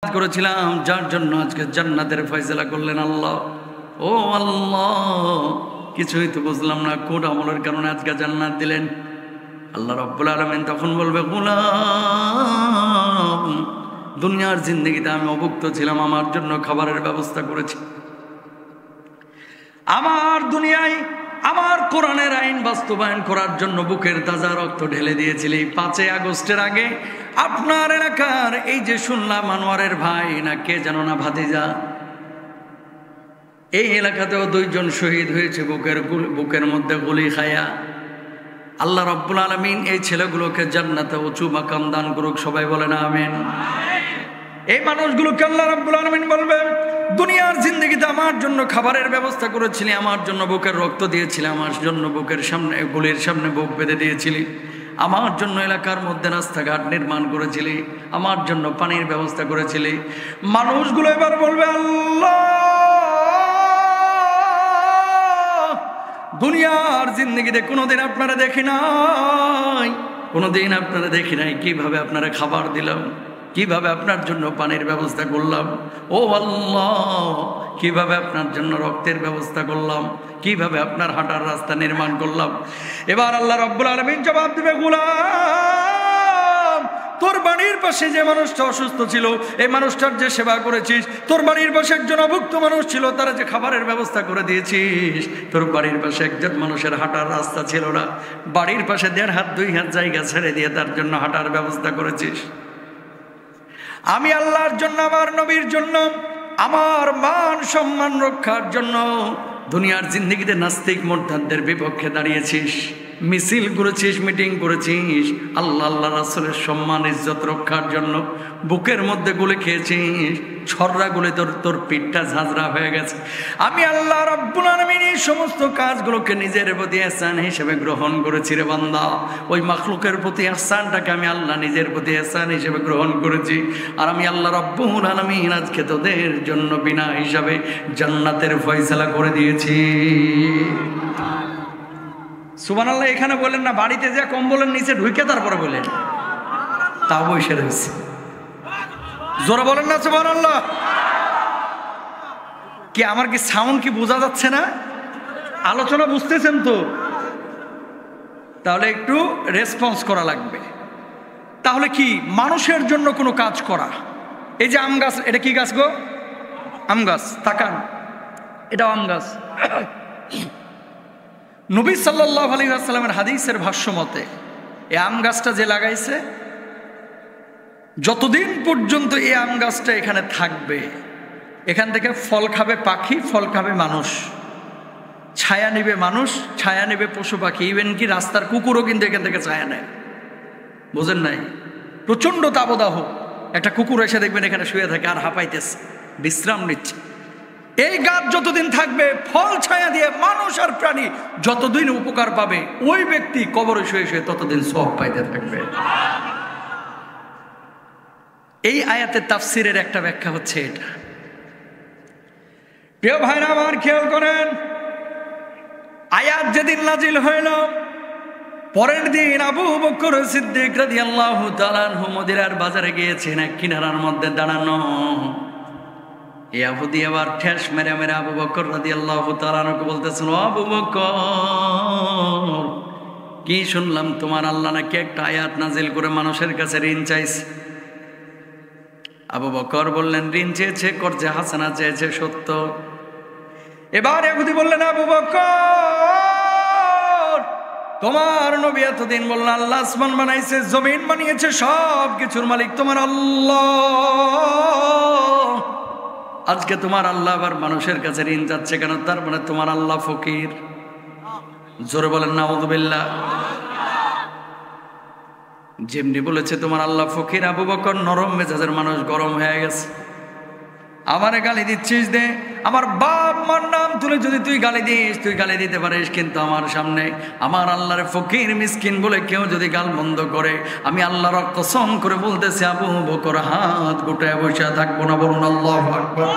করেছিলাম, যার জন্য আজকে জান্নাতের ফয়সালা করলেন আল্লাহ। ও আল্লাহ, কিছুই তো বুঝলাম না, কোন আমলের কারণে আজকে জান্নাত দিলেন? আল্লাহ রাব্বুল আলামিন তখন বলবে, গোলাম, দুনিয়ার জিন্দেগিতে আমি অভুক্ত ছিলাম, আমার জন্য খাবারের ব্যবস্থা করেছি, আমার দুনিয়ায় আমার কোরআনের আইন বাস্তবায়ন করার জন্য বুকের তাজা রক্ত ঢেলে দিয়েছিলি। 5 আগস্টের আগে আপনার এলাকার এই যে শুনলাম আনোয়ারের ভাই না কে জানো না ভাতিজা, এই এলাকাতেও 2 জন শহীদ হয়েছে বুকের মধ্যে গুলি খায়া। আল্লাহ রাব্বুল আলামিন এই ছেলেগুলোকে জান্নাতে উঁচু মাকাম দান করুক, সবাই বলেন আমিন। এই মানুষগুলোকে আল্লাহ রাব্বুল আলামিন বলবেন, দুনিয়ার জিন্দেগিতে আমার জন্য খাবারের ব্যবস্থা করেছিলি, আমার জন্য বুকের রক্ত দিয়েছিলি, আমার জন্য বুকের সামনে গুলির সামনে বুক বেঁধে দিয়েছিলি, আমার জন্য এলাকার মধ্যে রাস্তাঘাট নির্মাণ করেছিলি, আমার জন্য পানির ব্যবস্থা করেছিলি। মানুষগুলো এবার বলবে, আল্লাহ, দুনিয়ার জিন্দেগিতে কোনোদিন আপনারা দেখি নাই, কোনোদিন আপনারা দেখি নাই, কিভাবে আপনারা খাবার দিলাম, কিভাবে আপনার জন্য পানির ব্যবস্থা করলাম, ও আল্লাহ, কিভাবে আপনার জন্য রক্তের ব্যবস্থা করলাম, কিভাবে আপনার হাঁটার রাস্তা নির্মাণ করলাম। এবার আল্লাহ রাব্বুল আলামিন জবাব দিবে, গোলাম, তোর বাড়ির পাশে যে মানুষটা অসুস্থ ছিল, এই মানুষটার যে সেবা করেছিস, তোর বাড়ির পাশে একজন অভুক্ত মানুষ ছিল, তারা যে খাবারের ব্যবস্থা করে দিয়েছিস, তোর বাড়ির পাশে একজন মানুষের হাঁটার রাস্তা ছিল না, বাড়ির পাশে 1.5 হাত 2 হাত জায়গা ছেড়ে দিয়ে তার জন্য হাঁটার ব্যবস্থা করেছিস। আমি আল্লাহর জন্য, আমার নবীর জন্য, আমার মান সম্মান রক্ষার জন্য দুনিয়ার জিন্দেগিতে নাস্তিক মুরতাদদের বিপক্ষে দাঁড়িয়েছিস, মিছিল করেছিস, মিটিং করেছিস, আল্লাহ আল্লাহ রাসূলের সম্মান ইজ্জত রক্ষার জন্য বুকের মধ্যে গুলি খেয়েছিস, ছররা গুলি তোর পিঠটা ঝাঁঝরা হয়ে গেছে। আমি আল্লাহ রাব্বুল আলামিন এই সমস্ত কাজগুলোকে নিজের প্রতি ইহসান হিসেবে গ্রহণ করেছি রে বান্দা। ওই মাখলুকের প্রতি ইহসানটাকে আমি আল্লাহ নিজের প্রতি ইহসান হিসেবে গ্রহণ করেছি। আর আমি আল্লাহ রাব্বুল আলামিন আজকে তোদের জন্য বিনা হিসাবে জান্নাতের ফয়সালা করে দিয়েছি। সুবহানাল্লাহ। এখানে বলেন না, বাড়িতে যে কম্বলের নিচে ঢুকে তারপরে বলেন, তাও বসে রয়েছে। জোরে বলেন না সুবহানাল্লাহ। কি আমার কি সাউন্ড কি বোঝা যাচ্ছে না? আলোচনা বুঝতেছেন তো? তাহলে একটু রেসপন্স করা লাগবে। তাহলে কি মানুষের জন্য কোনো কাজ করা? এই যে আম গাছ, এটা কি গাছ গো? আম গাছ। তাকান, এটা আম গাছ। নবী সাল্লাল্লাহু আলাইহি ওয়াসাল্লামের হাদিসের ভাষ্য মতে এই আম গাছটা যে লাগাইছে, যতদিন পর্যন্ত এই আম গাছটা এখানে থাকবে, এখান থেকে ফল খাবে পাখি, ফল খাবে মানুষ, ছায়া নেবে মানুষ, ছায়া নেবে পশু পাখি, ইভেন কি রাস্তার কুকুরও কিন্তু এখান থেকে ছায়া নেয়। বোঝেন নাই? প্রচণ্ড তাপদাহ, একটা কুকুর এসে দেখবেন এখানে শুয়ে থাকে আর হাঁপাইতেছে, বিশ্রাম নিচ্ছে। এই গাছ যতদিন থাকবে, ফল ছায়া দিয়ে মানুষ আর প্রাণী যতদিন উপকার পাবে, ওই ব্যক্তি কবরে শুয়ে শুয়ে ততদিন সওয়াব পাইতে থাকবে। এই আয়াতের তাফসিরের একটা ব্যাখ্যা হচ্ছে এটা। প্রিয় ভাইরা আমার, খেয়াল করেন, আয়াত যেদিন নাজিল হইল, পরের দিন আবু বকর সিদ্দিক রাদিয়াল্লাহু তাআলা আনহু মদিনার বাজারে গিয়েছেন, এক কিনারার মধ্যে দাঁড়ানো। ইহুদি আবার ঠেস মেরে মেরে আবু বকর রাদিয়াল্লাহু তাআলা আনহুকে বলতেছিল, আবু বকর, কি শুনলাম তোমার আল্লাহ নাকি একটা আয়াত নাজিল করে মানুষের কাছে ঋণ চাইছে। আবু বকর বললেন, ঋণ চেয়েছে, কর্জে হাসানা চেয়েছে, সত্য। এবার ইহুদি বললেন, আবু বকর, তোমার নবী এতদিন বললেন আল্লাহ আসমান বানাইছে, জমিন বানিয়েছে, সব কিছুর মালিক তোমার আল্লাহ। আজকে তোমার আল্লাহ আবার মানুষের কাছে ঋণ যাচ্ছে কেন? তার মানে তোমার আল্লাহ ফকির। জোরে বলেন নাউযুবিল্লাহ। যেমনি বলেছে তোমার আল্লাহ ফকির, আবু বকর নরম মেজাজের মানুষ, গরম হয়ে গেছে। আমারে গালি দিচ্ছিস দে, আমার বাপ মার নাম তুলে যদি তুই গালি দিস, তুই গালি দিতে পারিস, কিন্তু আমার সামনে আমার আল্লাহর ফকির মিসকিন বলে কেউ যদি গাল বন্ধ করে, আমি আল্লাহর কসম করে বলতেছি, আবু বকর হাত গুটায় বসে থাকবো না। বলুন আল্লাহু আকবার।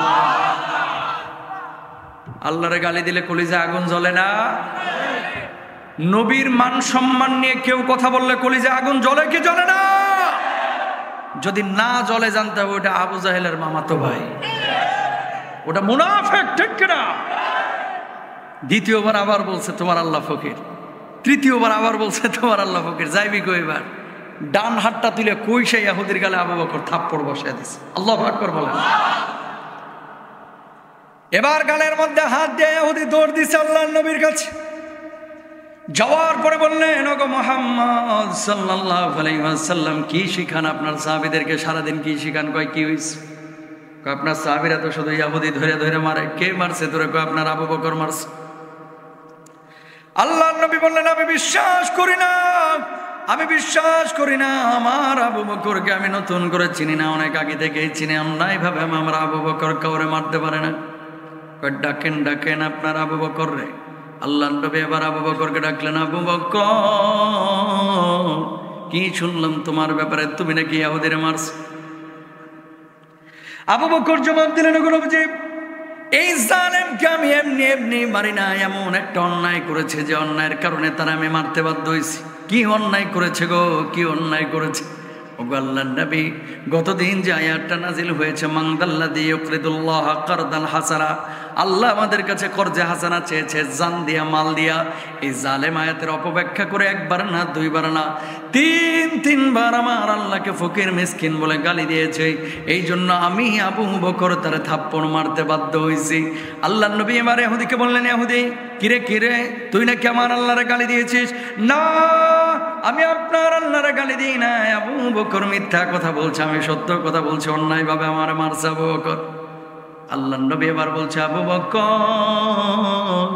আল্লাহরে গালি দিলে কলিজা আগুন জ্বলে না? নবীর মান সম্মান নিয়ে কেউ কথা বললে কলিজা আগুন জ্বলে কি জ্বলে না? যদি না জলে জানতে হবে ওটা আবু জাহেলের মামাতো ভাই, ওটা মুনাফিক, ঠিক কিনা? দ্বিতীয়বার আবার বলছে তোমার আল্লাহ ফকির, তৃতীয়বার আবার বলছে তোমার আল্লাহ ফকির, যাইবি কইবার? ডান হাতটা তুলে কই সেই ইহুদির গালে আবু বকর থাপ্পড় বসায় দিছে। আল্লাহু আকবার বলেন। এবার গালের মধ্যে হাত দিয়ে ইহুদি দৌড় দিছে আল্লাহর নবীর কাছে। যাওয়ার পরে বললেন, ওগো মুহাম্মদ সাল্লাল্লাহু আলাইহি ওয়াসাল্লাম, কি শিখান আপনার সাহাবীদেরকে? সারাদিন কি শিখান? কয় কি হইছে? কয় আপনার সাহাবীরা তো শুধু ইহুদি ধরে ধরে মারে। কে মারছে তোরে? কয় আপনার আবু বকর মারছে। আল্লাহর নবী বললেন, আমি বিশ্বাস করি না, আমি বিশ্বাস করি না। আমার আবু বকরকে আমি নতুন করে চিনি না, অনেক আগে থেকেই চিনি। অন্যায় ভাবে আমার আবু বকর কাউরে মারতে পারে না। ডাকেন ডাকেন আপনার আবু বকর রে। আল্লাহর নবী এবার আবু বকরকে ডাকলেন, আবু বকর, কি শুনলাম তোমার ব্যাপারে, তুমি নাকি ইহুদিরে মারছো? আবু বকর জবাব দিলেন, ওগো নবীজি, এই জালেমকে আমি এমনি এমনি মারি না, এমন একটা অন্যায় করেছে যে অন্যায়ের কারণে তারা আমি মারতে বাধ্য হয়েছি। কি অন্যায় করেছে গো, কি অন্যায় করেছে? ওগো আল্লাহর নবী, গতদিন যে আয়াতটা নাজিল হয়েছে, মাংদাল্লাযী ইউকরিদুল্লাহ কারদান হাসানা, আল্লাহ আমাদের কাছে কর্জে হাসানা চেয়েছে জান দিয়া, মাল দিয়া। এই জালেম আয়াতের অপব্যাখ্যা করে একবার না, দুইবার না, তিনবার আমার আল্লাহকে ফকির মিসকিন বলে গালি দিয়েছে। এই জন্য আমি আবু বকর তারে থাপ্পড় মারতে বাধ্য হয়েছি। আল্লাহর নবী এবার ইহুদিকে বললেন, ইহুদি, কিরে কিরে, তুই নাকি আমার আল্লাহরে গালি দিয়েছিস? না, আমি আপনার আল্লাহরে গালি দিই না, আবু বকর মিথ্যা কথা বলছে, আমি সত্য কথা বলছি, অন্যায় ভাবে আমার মারছে আবু বকর। আল্লাহর নবী এবার বলছে, আবু বকর,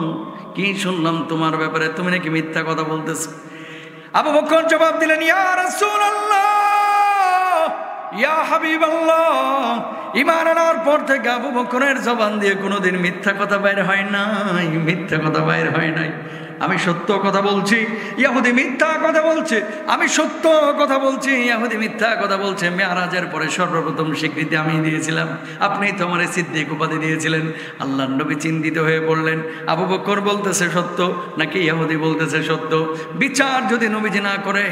কি শুনলাম তোমার ব্যাপারে, তুমি নাকি মিথ্যা কথা বলতেছো? আবু বকর জবাব দিলেন, ইয়া রাসূলুল্লাহ, ইয়া হাবিবাল্লাহ, ঈমান আনার পর থেকে আবু বকরের জবান দিয়ে কোনোদিন মিথ্যা কথা বাইর হয় নাই, মিথ্যা কথা বাইর হয় নাই। আমি সত্য কথা বলছি, ইহুদি মিথ্যা কথা বলছে। আমি সত্য কথা বলছি, ইহুদি মিথ্যা কথা বলছে। মেরাজের পরে সর্বপ্রথম স্বীকৃতি আমি দিয়েছিলাম, আপনি তো আমার সিদ্দিক উপাধি দিয়েছিলেন। আল্লাহর নবী চিন্তিত হয়ে বললেন, আবু বকর বলতেছে সত্য নাকি ইহুদি বলতেছে সত্য? বিচার যদি নবীজি না করে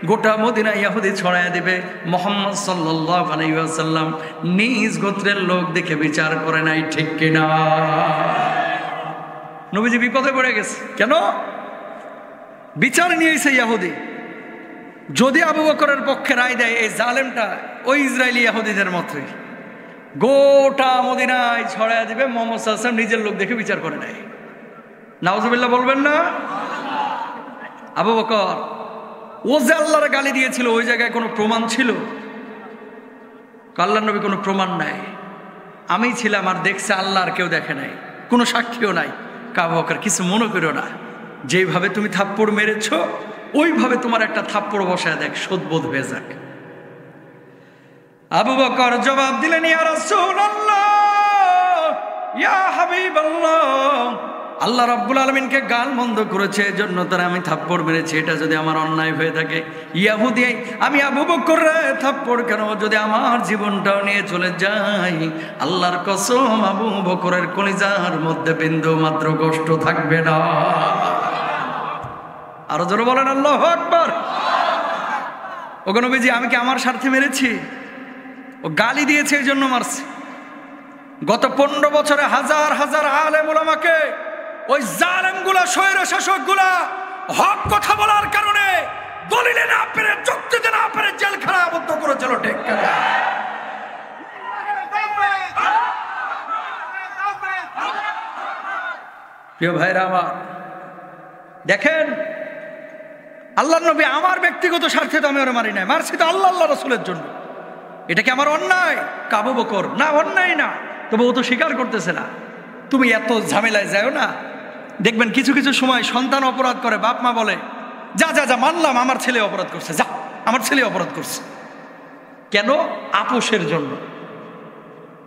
গোটা মদিনা ইহুদি ছড়ায় দিবে। মুহাম্মদ সাল্লাল্লাহু আলাইহি ওয়াসাল্লাম নিজ গোত্রের লোক দেখে বিচার করে নাই, ঠিক কিনা? নবীজি বিপদে পড়ে গেছে। কেন? বিচার নিয়েছে ইহুদি। যদি আবু বকরের পক্ষে রায় দেয়, এই জালেমটা ওই ইসরায়েলি ইহুদিদের মতোই গোটা মদিনায় ছড়ায় দিবে। মুহাম্মদ সাল্লাল্লাহু আলাইহি ওয়াসাল্লাম নিজের লোক দেখে বিচার করে নাই। নাউজুবিল্লাহ বলবেন না? আবু বকর ও যে আল্লাহর গালি দিয়েছিল, ওই জায়গায় কোনো প্রমাণ ছিল? আল্লাহর নবী কোনো প্রমাণ নাই, আমি ছিলাম আর দেখছে, আল্লাহ আর কেউ দেখে নাই, কোনো সাক্ষীও নাই। আবু বকর, কিছু মনে করো না, যেভাবে তুমি থাপ্পড় মেরেছ ওইভাবে তোমার একটা থাপ্পড় বসায় দেখ, শোধবোধ হয়ে যাক। আবু বকর জবাব দিলেন, ইয়া রাসূলুল্লাহ, ইয়া হাবিবাল্লাহ, আল্লাহ রাব্বুল আলামিনকে গাল মন্দ করেছে, এজন্য তারা আমি থাপ্পড় মেরেছি। এটা যদি আমার অন্যায় হয়ে থাকে, ইহুদি আমি আবু বকর থাপ্পড় কেন? যদি আমার জীবনটাও নিয়ে চলে যাই, আল্লাহর কসম আবু বকরের কলিজার মধ্যে বিন্দু মাত্র কষ্ট থাকবে না। আরো জোরে বলেন আল্লাহু আকবার। ওগো নবীজি, আমি কি আমার স্বার্থে মেরেছি? ও গালি দিয়েছে এই জন্য মারছে। গত 15 বছরে হাজার হাজার আলেম উলামাকে ওই জালেমগুলা, স্বৈর শাসকগুলা হক কথা বলার কারণে দলিলে না পেরে, যুক্তিতে না পেরে জেলখানায় আবদ্ধ করেছিল, ঠিক কিনা? প্রিয় ভাইরা আমার, দেখেন, আল্লাহর নবী আমার ব্যক্তিগত স্বার্থে তো আমি ওরা মারি নাই, মারছি তো আল্লাহ আল্লাহ রাসূলের জন্য। এটা কি আমার অন্যায়? আবু বকর না, অন্যায় না, তবে ও তো স্বীকার করতেছে না। তুমি এত ঝামেলায় যাও না। দেখবেন কিছু কিছু সময় সন্তান অপরাধ করে, বাপ মা বলে, যা যা যা, মানলাম আমার ছেলে অপরাধ করছে, যা আমার ছেলে অপরাধ করছে। কেন? আপোষের জন্য।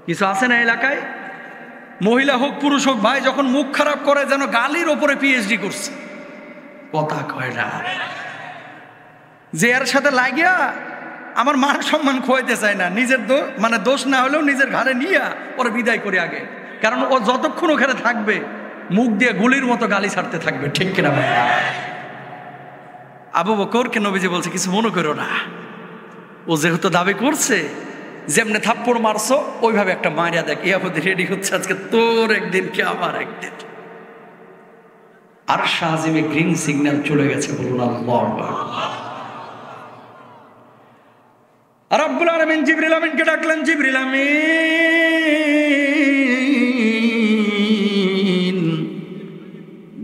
কিছু আছে না এলাকায়, মহিলা হোক পুরুষ হোক, ভাই যখন মুখ খারাপ করে যেন গালির ওপরে পিএইচডি করছে, কথা কয় না। যে এর সাথে লাগিয়া আমার মান সম্মান খোয়াইতে চায় না, নিজের দোষ না হলেও নিজের ঘাড়ে নিয়ে ওরা বিদায় করে আগে। কারণ ও যতক্ষণ ওখানে থাকবে মুখ দিয়ে গুলির মতো গালি ছাড়তে থাকবে, ঠিক কিনা ভাই? আবু বকরকে নবীজি বলছে, কিছু মনে করো না, ও যেহেতু দাবি করছে, যেমনে থাপ্পড় মারছো ওইভাবে একটা মারিয়া দেখ, ইয়াহুদি রেডি হচ্ছে আজকে তোর একদিন কি আমার একদিন। আর শাহজিমে গ্রিন সিগন্যাল চলে গেছে, বলুন আল্লাহু আকবার। রব্বুল আলামিন জিবরিল আমিনকে ডাকলেন, জিবরিল আমিন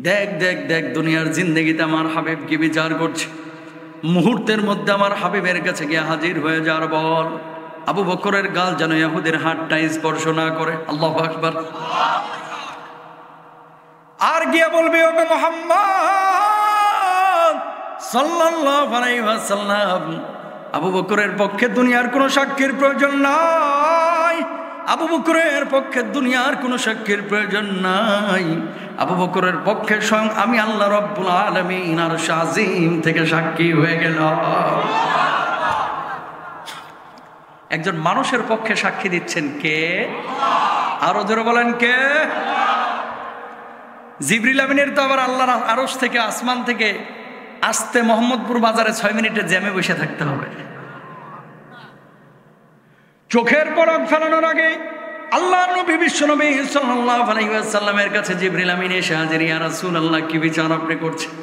দেখ দেখ দেখ, দুনিয়ার জিন্দেগিতে আমার হাবিব কি বিচার করছে, মুহূর্তের মধ্যে আমার হাবিবের কাছে গিয়ে হাজির হয়ে যার বল আবু বকরের গাল যেন ইহুদির হাতটা স্পর্শ না করে। আল্লাহু আকবার। আর গিয়ে বলবি, ওগো মুহাম্মদ সাল্লাল্লাহু আলাইহি ওয়াসাল্লাম, আবু বকরের পক্ষে দুনিয়ার কোনো সাক্ষীর প্রয়োজন নাই, আবু বকরের পক্ষে দুনিয়ার কোনো সাক্ষীর প্রয়োজন নাই, আবু বকরের পক্ষে স্বয়ং আমি আল্লাহ রাব্বুল আলামিন আর শাজিম থেকে সাক্ষী হয়ে গেলাম। একজন মানুষের পক্ষে সাক্ষী দিচ্ছেন কে? আরো জোরে বলেন কে? জিবরিল আমিনের তো আবার আল্লাহর আরশ থেকে, আসমান থেকে আসতে মোহাম্মদপুর বাজারে 6 মিনিটের জ্যামে বসে থাকতে হবে। চোখের পলক ফেলানোর আগে আল্লাহর নবী বিশ্বনবী সাল্লাল্লাহু আলাইহি ওয়াসাল্লামের কাছে জিবরিল আমিন এসে হাজির। ইয়া রাসূলুল্লাহ, কি বিচার আপনি করছেন?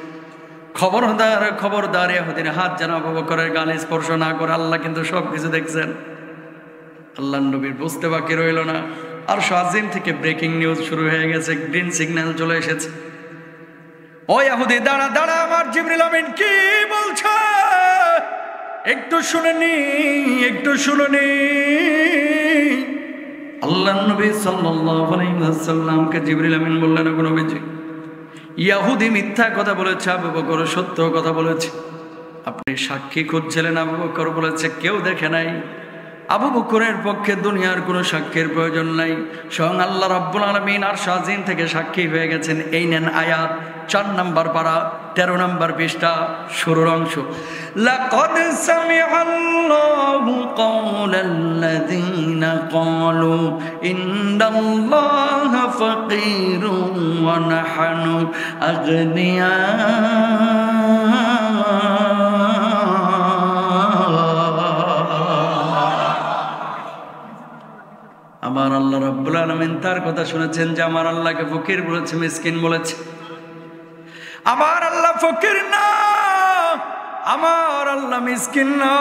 খবরদার খবরদার, ইহুদির হাত যেন আবু বকরের গালে স্পর্শ না করে। আল্লাহ কিন্তু সব কিছু দেখছেন। আল্লাহর নবীর বুঝতে বাকি রইল না। আর শাজিম থেকে ব্রেকিং নিউজ শুরু হয়ে গেছে, গ্রিন সিগন্যাল চলে এসেছে। ও ইহুদি, দাঁড়া দাঁড়া, আমার জিবরিল আমিন কি বলছে একটু শুনে নি, একটু শুনে নি। আল্লাহর নবী সাল্লাল্লাহু আলাইহি ওয়াসাল্লামকে জিবরিল আমিন বললেন, ওগো নবীজি, ইহুদি মিথ্যা কথা বলেছে, আবু বকর সত্য কথা বলেছে। আপনি সাক্ষী খুঁজছিলেন, আবু বকর বলেছে কেউ দেখে নাই। আবু বকরের পক্ষে দুনিয়ার কোনো সাক্ষীর প্রয়োজন নাই, স্বয়ং আল্লাহ রাব্বুল আলামিন আর শাজিম থেকে সাক্ষী হয়ে গেছেন। এই নেন আয়াত, 4 নম্বর পারা, 13 নম্বর পৃষ্ঠা, শুরুর অংশ। লাকাদ সামিআল্লাহু কাওলাল্লাযীনা ক্বালু ইন্নাল্লাহা ফাকীরুন ওয়া নাহনু আগনিয়া। আমার আল্লাহ রাব্বুল আলামিন তার কথা শুনেছেন যে আমার আল্লাহকে ফকির বলেছে, মিসকিন বলেছে। আমার আল্লাহ ফকির না, আমার আল্লাহ মিসকিন না।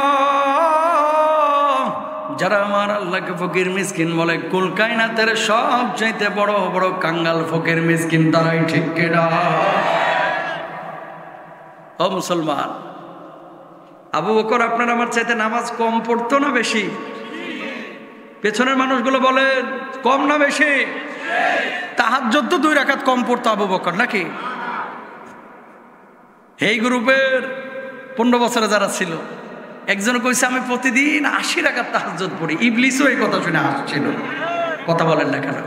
যারা আমার আল্লাহকে ফকির মিসকিন বলে, কুল কায়নাতের সবচাইতে বড় বড় কাঙ্গাল ফকির মিসকিন তারাই, ঠিক কিনা? ও মুসলমান, আবু বকর আপনার আমার চাইতে নামাজ কম পড়তো না বেশি? পেছনের মানুষগুলো বলে কম না বেশি? তাহাজ্জুদ তো 2 রাকাত কম পড়তো আবু বকর, নাকি? এই গ্রুপের 15 বছরে যারা ছিল, একজন কইছে আমি প্রতিদিন 80 রাকাত তাহাজ্জুদ পড়ি। ইবলিসও এই কথা শুনে হাসছিল। কথা বলেন না কেন?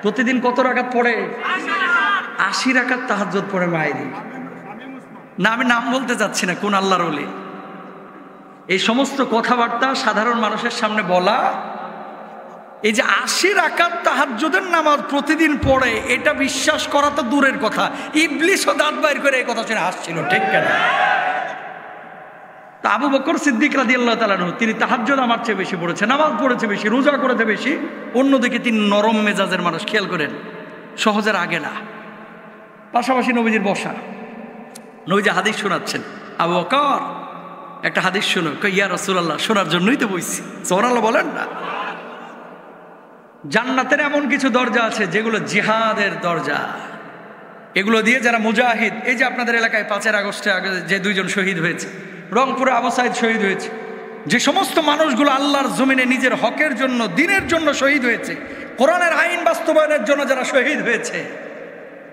প্রতিদিন কত রাকাত পড়ে? 80 রাকাত তাহাজ্জুদ পড়ে মায়েরি। না, আমি নাম বলতে চাচ্ছি না কোন আল্লাহর ওলি। এই সমস্ত কথাবার্তা সাধারণ মানুষের সামনে বলা, এই যে 80 রাকাত তাহাজ্জুদের নামাজ প্রতিদিন পড়ে, এটা বিশ্বাস করা তো দূরের কথা, ইবলিসও দাঁত বাইর করে এই কথা শুনে হাসছিল, ঠিক কেনা? তা আবু বকর সিদ্দিক রাদিয়াল্লাহু তাআলা আনহু, তিনি তাহাজ্জুদ আমার চেয়ে বেশি পড়েছে, নামাজ পড়েছে বেশি, রোজা করেছে বেশি। অন্যদিকে তিনি নরম মেজাজের মানুষ, খেয়াল করেন, সহজের আগে না। পাশাপাশি নবীজির বসা, নবীজি হাদিস শোনাচ্ছেন। আবু বকর একটা হাদিস শোনো। ইয়া রাসূলুল্লাহ, শোনার জন্যই তো বইছি। সুবহানাল্লাহ বলেন না? জান্নাতের এমন কিছু দরজা আছে যেগুলো জিহাদের দরজা। এগুলো দিয়ে যারা মুজাহিদ, এই যে আপনাদের এলাকায় 5 আগস্টে আগে যে 2 জন শহীদ হয়েছে, রংপুরে আবু সাইদ শহীদ হয়েছে, যে সমস্ত মানুষগুলো আল্লাহর জমিনে নিজের হকের জন্য, দ্বীনের জন্য শহীদ হয়েছে, কোরআনের আইন বাস্তবায়নের জন্য যারা শহীদ হয়েছে,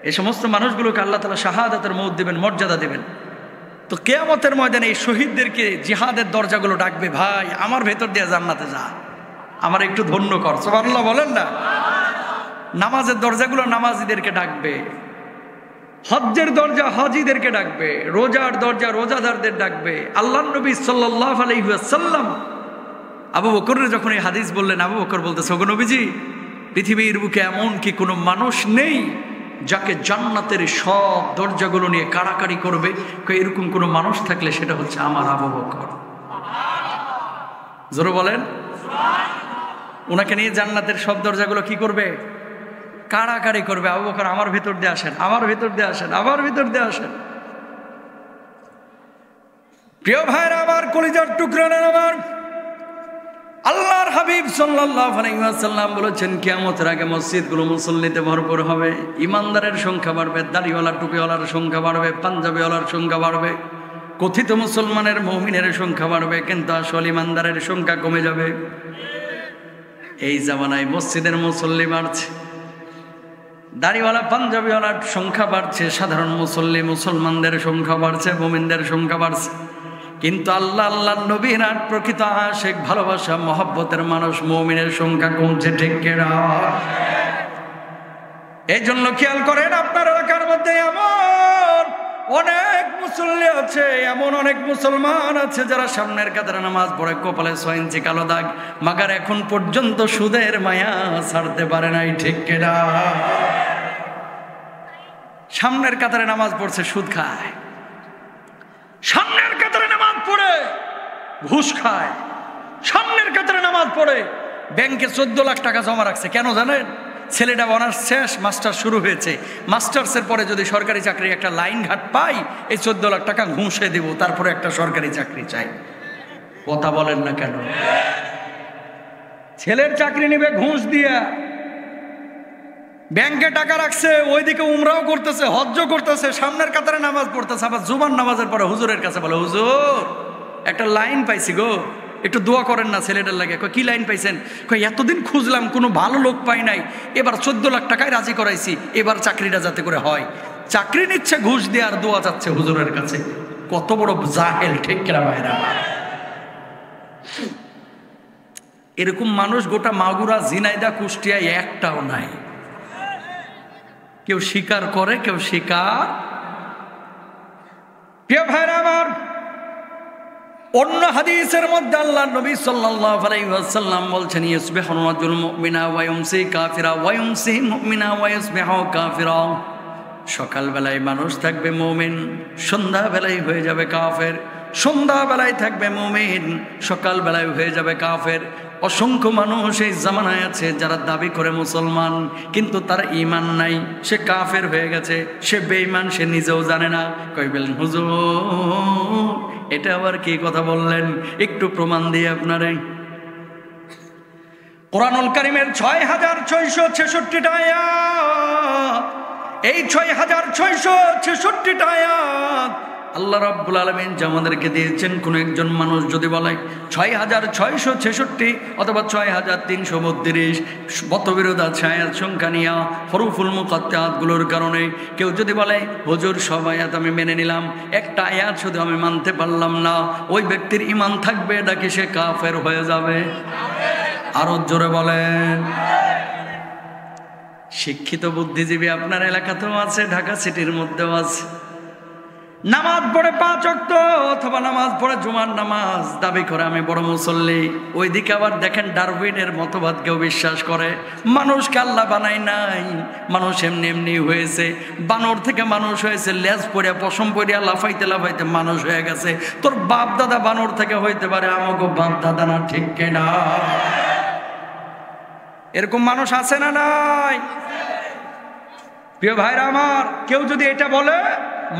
এই সমস্ত মানুষগুলোকে আল্লাহ তাআলা শাহাদাতের মওত দিবেন, মর্যাদা দিবেন। তো কিয়ামতের ময়দানে এই শহীদদেরকে জিহাদের দরজাগুলো ডাকবে, ভাই আমার ভেতর দিয়ে জান্নাতে যা, আমার একটু ধন্য কর। সুবহানাল্লাহ বলেন না? নামাজের দরজাগুলো নামাজিদেরকে ডাকবে, হজ্জের দরজা হাজিদেরকে ডাকবে, রোজার দরজা রোজাদারদের ডাকবে। আল্লাহর নবী সাল্লাল্লাহু আলাইহি ওয়াসাল্লাম আবু বকরের যখন এই হাদিস বললেন, আবু বকর বলতেছে, ওগো নবীজি, পৃথিবীর বুকে এমন কি কোনো মানুষ নেই যাকে জান্নাতের সব দরজাগুলো নিয়ে কাড়াকাড়ি করবে? এরকম কোনো মানুষ থাকলে সেটা হচ্ছে আমার আবু বকর। জোরে বলেন। ওনাকে নিয়ে জান্নাতের সব দরজাগুলো কি করবে? কাড়াকাড়ি করবে। আবু বকর আমার ভিতর দিয়ে আসেন, আমার ভিতর দিয়ে আসেন, আমার ভিতর দিয়ে আসেন। প্রিয় ভাইরা আমার, কলিজার টুকরা আমার, আল্লাহর হাবিব সাল্লাল্লাহু আলাইহি ওয়াসাল্লাম বলেছেন কিয়ামতের আগে মসজিদগুলো মুসল্লিতে ভরপুর হবে, ইমানদারের সংখ্যা বাড়বে, দাড়িওয়ালা টুপিওয়ালার সংখ্যা বাড়বে, পাঞ্জাবিওয়ালার সংখ্যা বাড়বে, কথিত মুসলমানের মুমিনের সংখ্যা বাড়বে, কিন্তু আসল ইমানদারের সংখ্যা কমে যাবে। এই জামানায় মসজিদের মুসল্লি বাড়ছে, দাড়িওয়ালা পাঞ্জাবিওয়ালার সংখ্যা বাড়ছে, সাধারণ মুসল্লি মুসলমানদের সংখ্যা বাড়ছে, মুমিনদের সংখ্যা বাড়ছে, কিন্তু আল্লাহ আল্লাহর নবীর আর প্রকৃত আশিক ভালোবাসা মহব্বতের মানুষ মুমিনের সংখ্যা কমছে, ঠিক কিনা? এই জন্য খেয়াল করেন, আপনার এলাকার মধ্যে এমন অনেক মুসল্লি আছে, এমন অনেক মুসলমান আছে যারা সামনের কাতারে নামাজ পড়ে, কপালে 6 ইঞ্চি কালো দাগ, মাগার এখন পর্যন্ত সুদের মায়া ছাড়তে পারে নাই, ঠিক কিনা? সামনের কাতারে নামাজ পড়ছে, সুদ খায়, সামনের কাতারে নামাজ পড়ে ঘুষ খায়, সামনের কাতারে নামাজ পড়ে ব্যাংকে 14 লাখ টাকা জমা রাখছে। কেন জানেন? ছেলেটা অনার্স শেষ, মাস্টার শুরু হয়েছে, মাস্টার্সের পরে যদি সরকারি চাকরি একটা লাইন ঘাট পাই, এই 14 লাখ টাকা ঘুষে দিব, তারপরে একটা সরকারি চাকরি চাই। কথা বলেন না কেন? ছেলের চাকরি নিবে ঘুষ দিয়া, ব্যাংকে টাকা রাখছে, ওইদিকে উমরাও করতেছে, হজ্জ করতেছে, সামনের কাতারে নামাজ পড়তেছে, আবার জুমার নামাজের পরে হুজুরের কাছে বলে, হুজুর একটা লাইন পাইছি গো, একটু দোয়া করেন না ছেলেটার লাগে। কি লাইন পাইছেন? এতদিন খুঁজলাম, কোনো ভালো লোক পাই নাই, এবার 14 লাখ টাকায় রাজি করাইছি, এবার চাকরিটা যাতে করে হয়। চাকরি নিচ্ছে ঘুষ দিয়ে, আর দোয়া যাচ্ছে হুজুরের কাছে। কত বড় জাহেল, ঠিক কিনা ভাইরা? এরকম মানুষ গোটা মাগুরা, ঝিনাইদহ, কুষ্টিয়ায় একটাও নাই। কেউ স্বীকার করে, কেউ স্বীকার। প্রিয় ভাইরা আমার, অন্য হাদিসের মধ্যে আল্লাহ নবী সাল্লাল্লাহু আলাইহি ওয়াসাল্লাম বলছেন, ইউসবিহুল রাজুল মুমিনা ওয়া ইউমসি কাফিরা ওয়া ইউমসি মুমিনা ওয়া ইউসবিহু কাফিরা। সকালবেলায় মানুষ থাকবে মুমিন, সন্ধ্যাবেলায় হয়ে যাবে কাফের, সন্ধ্যাবেলায় থাকবে মুমিন, সকালবেলায় হয়ে যাবে কাফের। অসংখ্য মানুষ এই জামানায় আছে যারা দাবি করে মুসলমান, কিন্তু তার ঈমান নাই, সে কাফের হয়ে গেছে, সে বেঈমান, সে নিজেও জানে না। কই বলেন, হুজুর এটা আবার কি কথা বললেন? একটু প্রমাণ দিয়ে আপনারে। কোরআনুল কারীমের ৬৬৬৬টা আয়াত, এই ৬৬৬৬টা আয়াত আল্লাহ রাব্বুল আলামিন যে আমাদেরকে দিয়েছেন। কোন একজন মানুষ যদি বলে ৬৬৬৬ অথবা ৬৩৩২ মতবিরোধ আছে আয়াত সংখ্যা নিয়া, হরুফুল মুকাত্তাআত গুলোর কারণে। কেউ যদি বলে হুজুর সব আয়াত আমি মেনে নিলাম, একটা আয়াত শুধু আমি মানতে পারলাম না, ওই ব্যক্তির ঈমান থাকবে নাকি সে কাফের হয়ে যাবে? আরো জোরে বলেন। শিক্ষিত বুদ্ধিজীবী আপনার এলাকাতেও আছে, ঢাকা সিটির মধ্যেও আছে, নামাজ পড়ে 5 ওয়াক্ত অথবা নামাজ পড়ে জুমার নামাজ, দাবি করে আমি বড় মুসল্লি। ওইদিকে আবার দেখেন ডারউইনের মতবাদ কেউ বিশ্বাস করে, মানুষকে আল্লাহ বানায় নাই, মানুষ এমনি এমনি হয়েছে, বানর থেকে মানুষ হয়েছে, লেজ পড়ে পশম পড়িয়া লাফাইতে লাফাইতে মানুষ হয়ে গেছে। তোর বাপ দাদা বানর থেকে হইতে পারে, আমাকে বাপ দাদা না, ঠিক কিনা? এরকম মানুষ আছে না নাই? প্রিয় ভাইরা আমার, কেউ যদি এটা বলে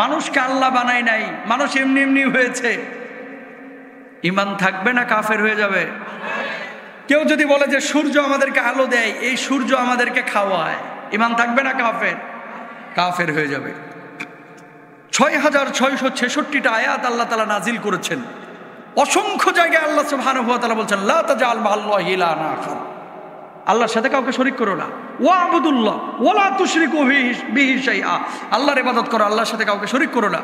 মানুষকে আল্লাহ বানায় নাই, মানুষ এমনি এমনি হয়েছে, ঈমান থাকবে না কাফের হয়ে যাবে? কেউ যদি বলে যে সূর্য আমাদেরকে আলো দেয়, এই সূর্য আমাদেরকে খাওয়ায়, ঈমান থাকবে না কাফের? কাফের হয়ে যাবে। ৬৬৬৬টা আয়াত আল্লাহ তাআলা নাজিল করেছেন। অসংখ্য জায়গায় আল্লাহ সুবহানাহু ওয়া তাআলা বলছেন, লা তাজআল মা'আল্লাহি ইলাহান আখার, আল্লাহর সাথে কাউকে শরীক করো না। ওয়াবুদুল্লাহ ওয়ালা তুশরিকু বিহি শাইআ, আল্লাহর ইবাদত করো, আল্লাহর সাথে কাউকে শরীক করো না।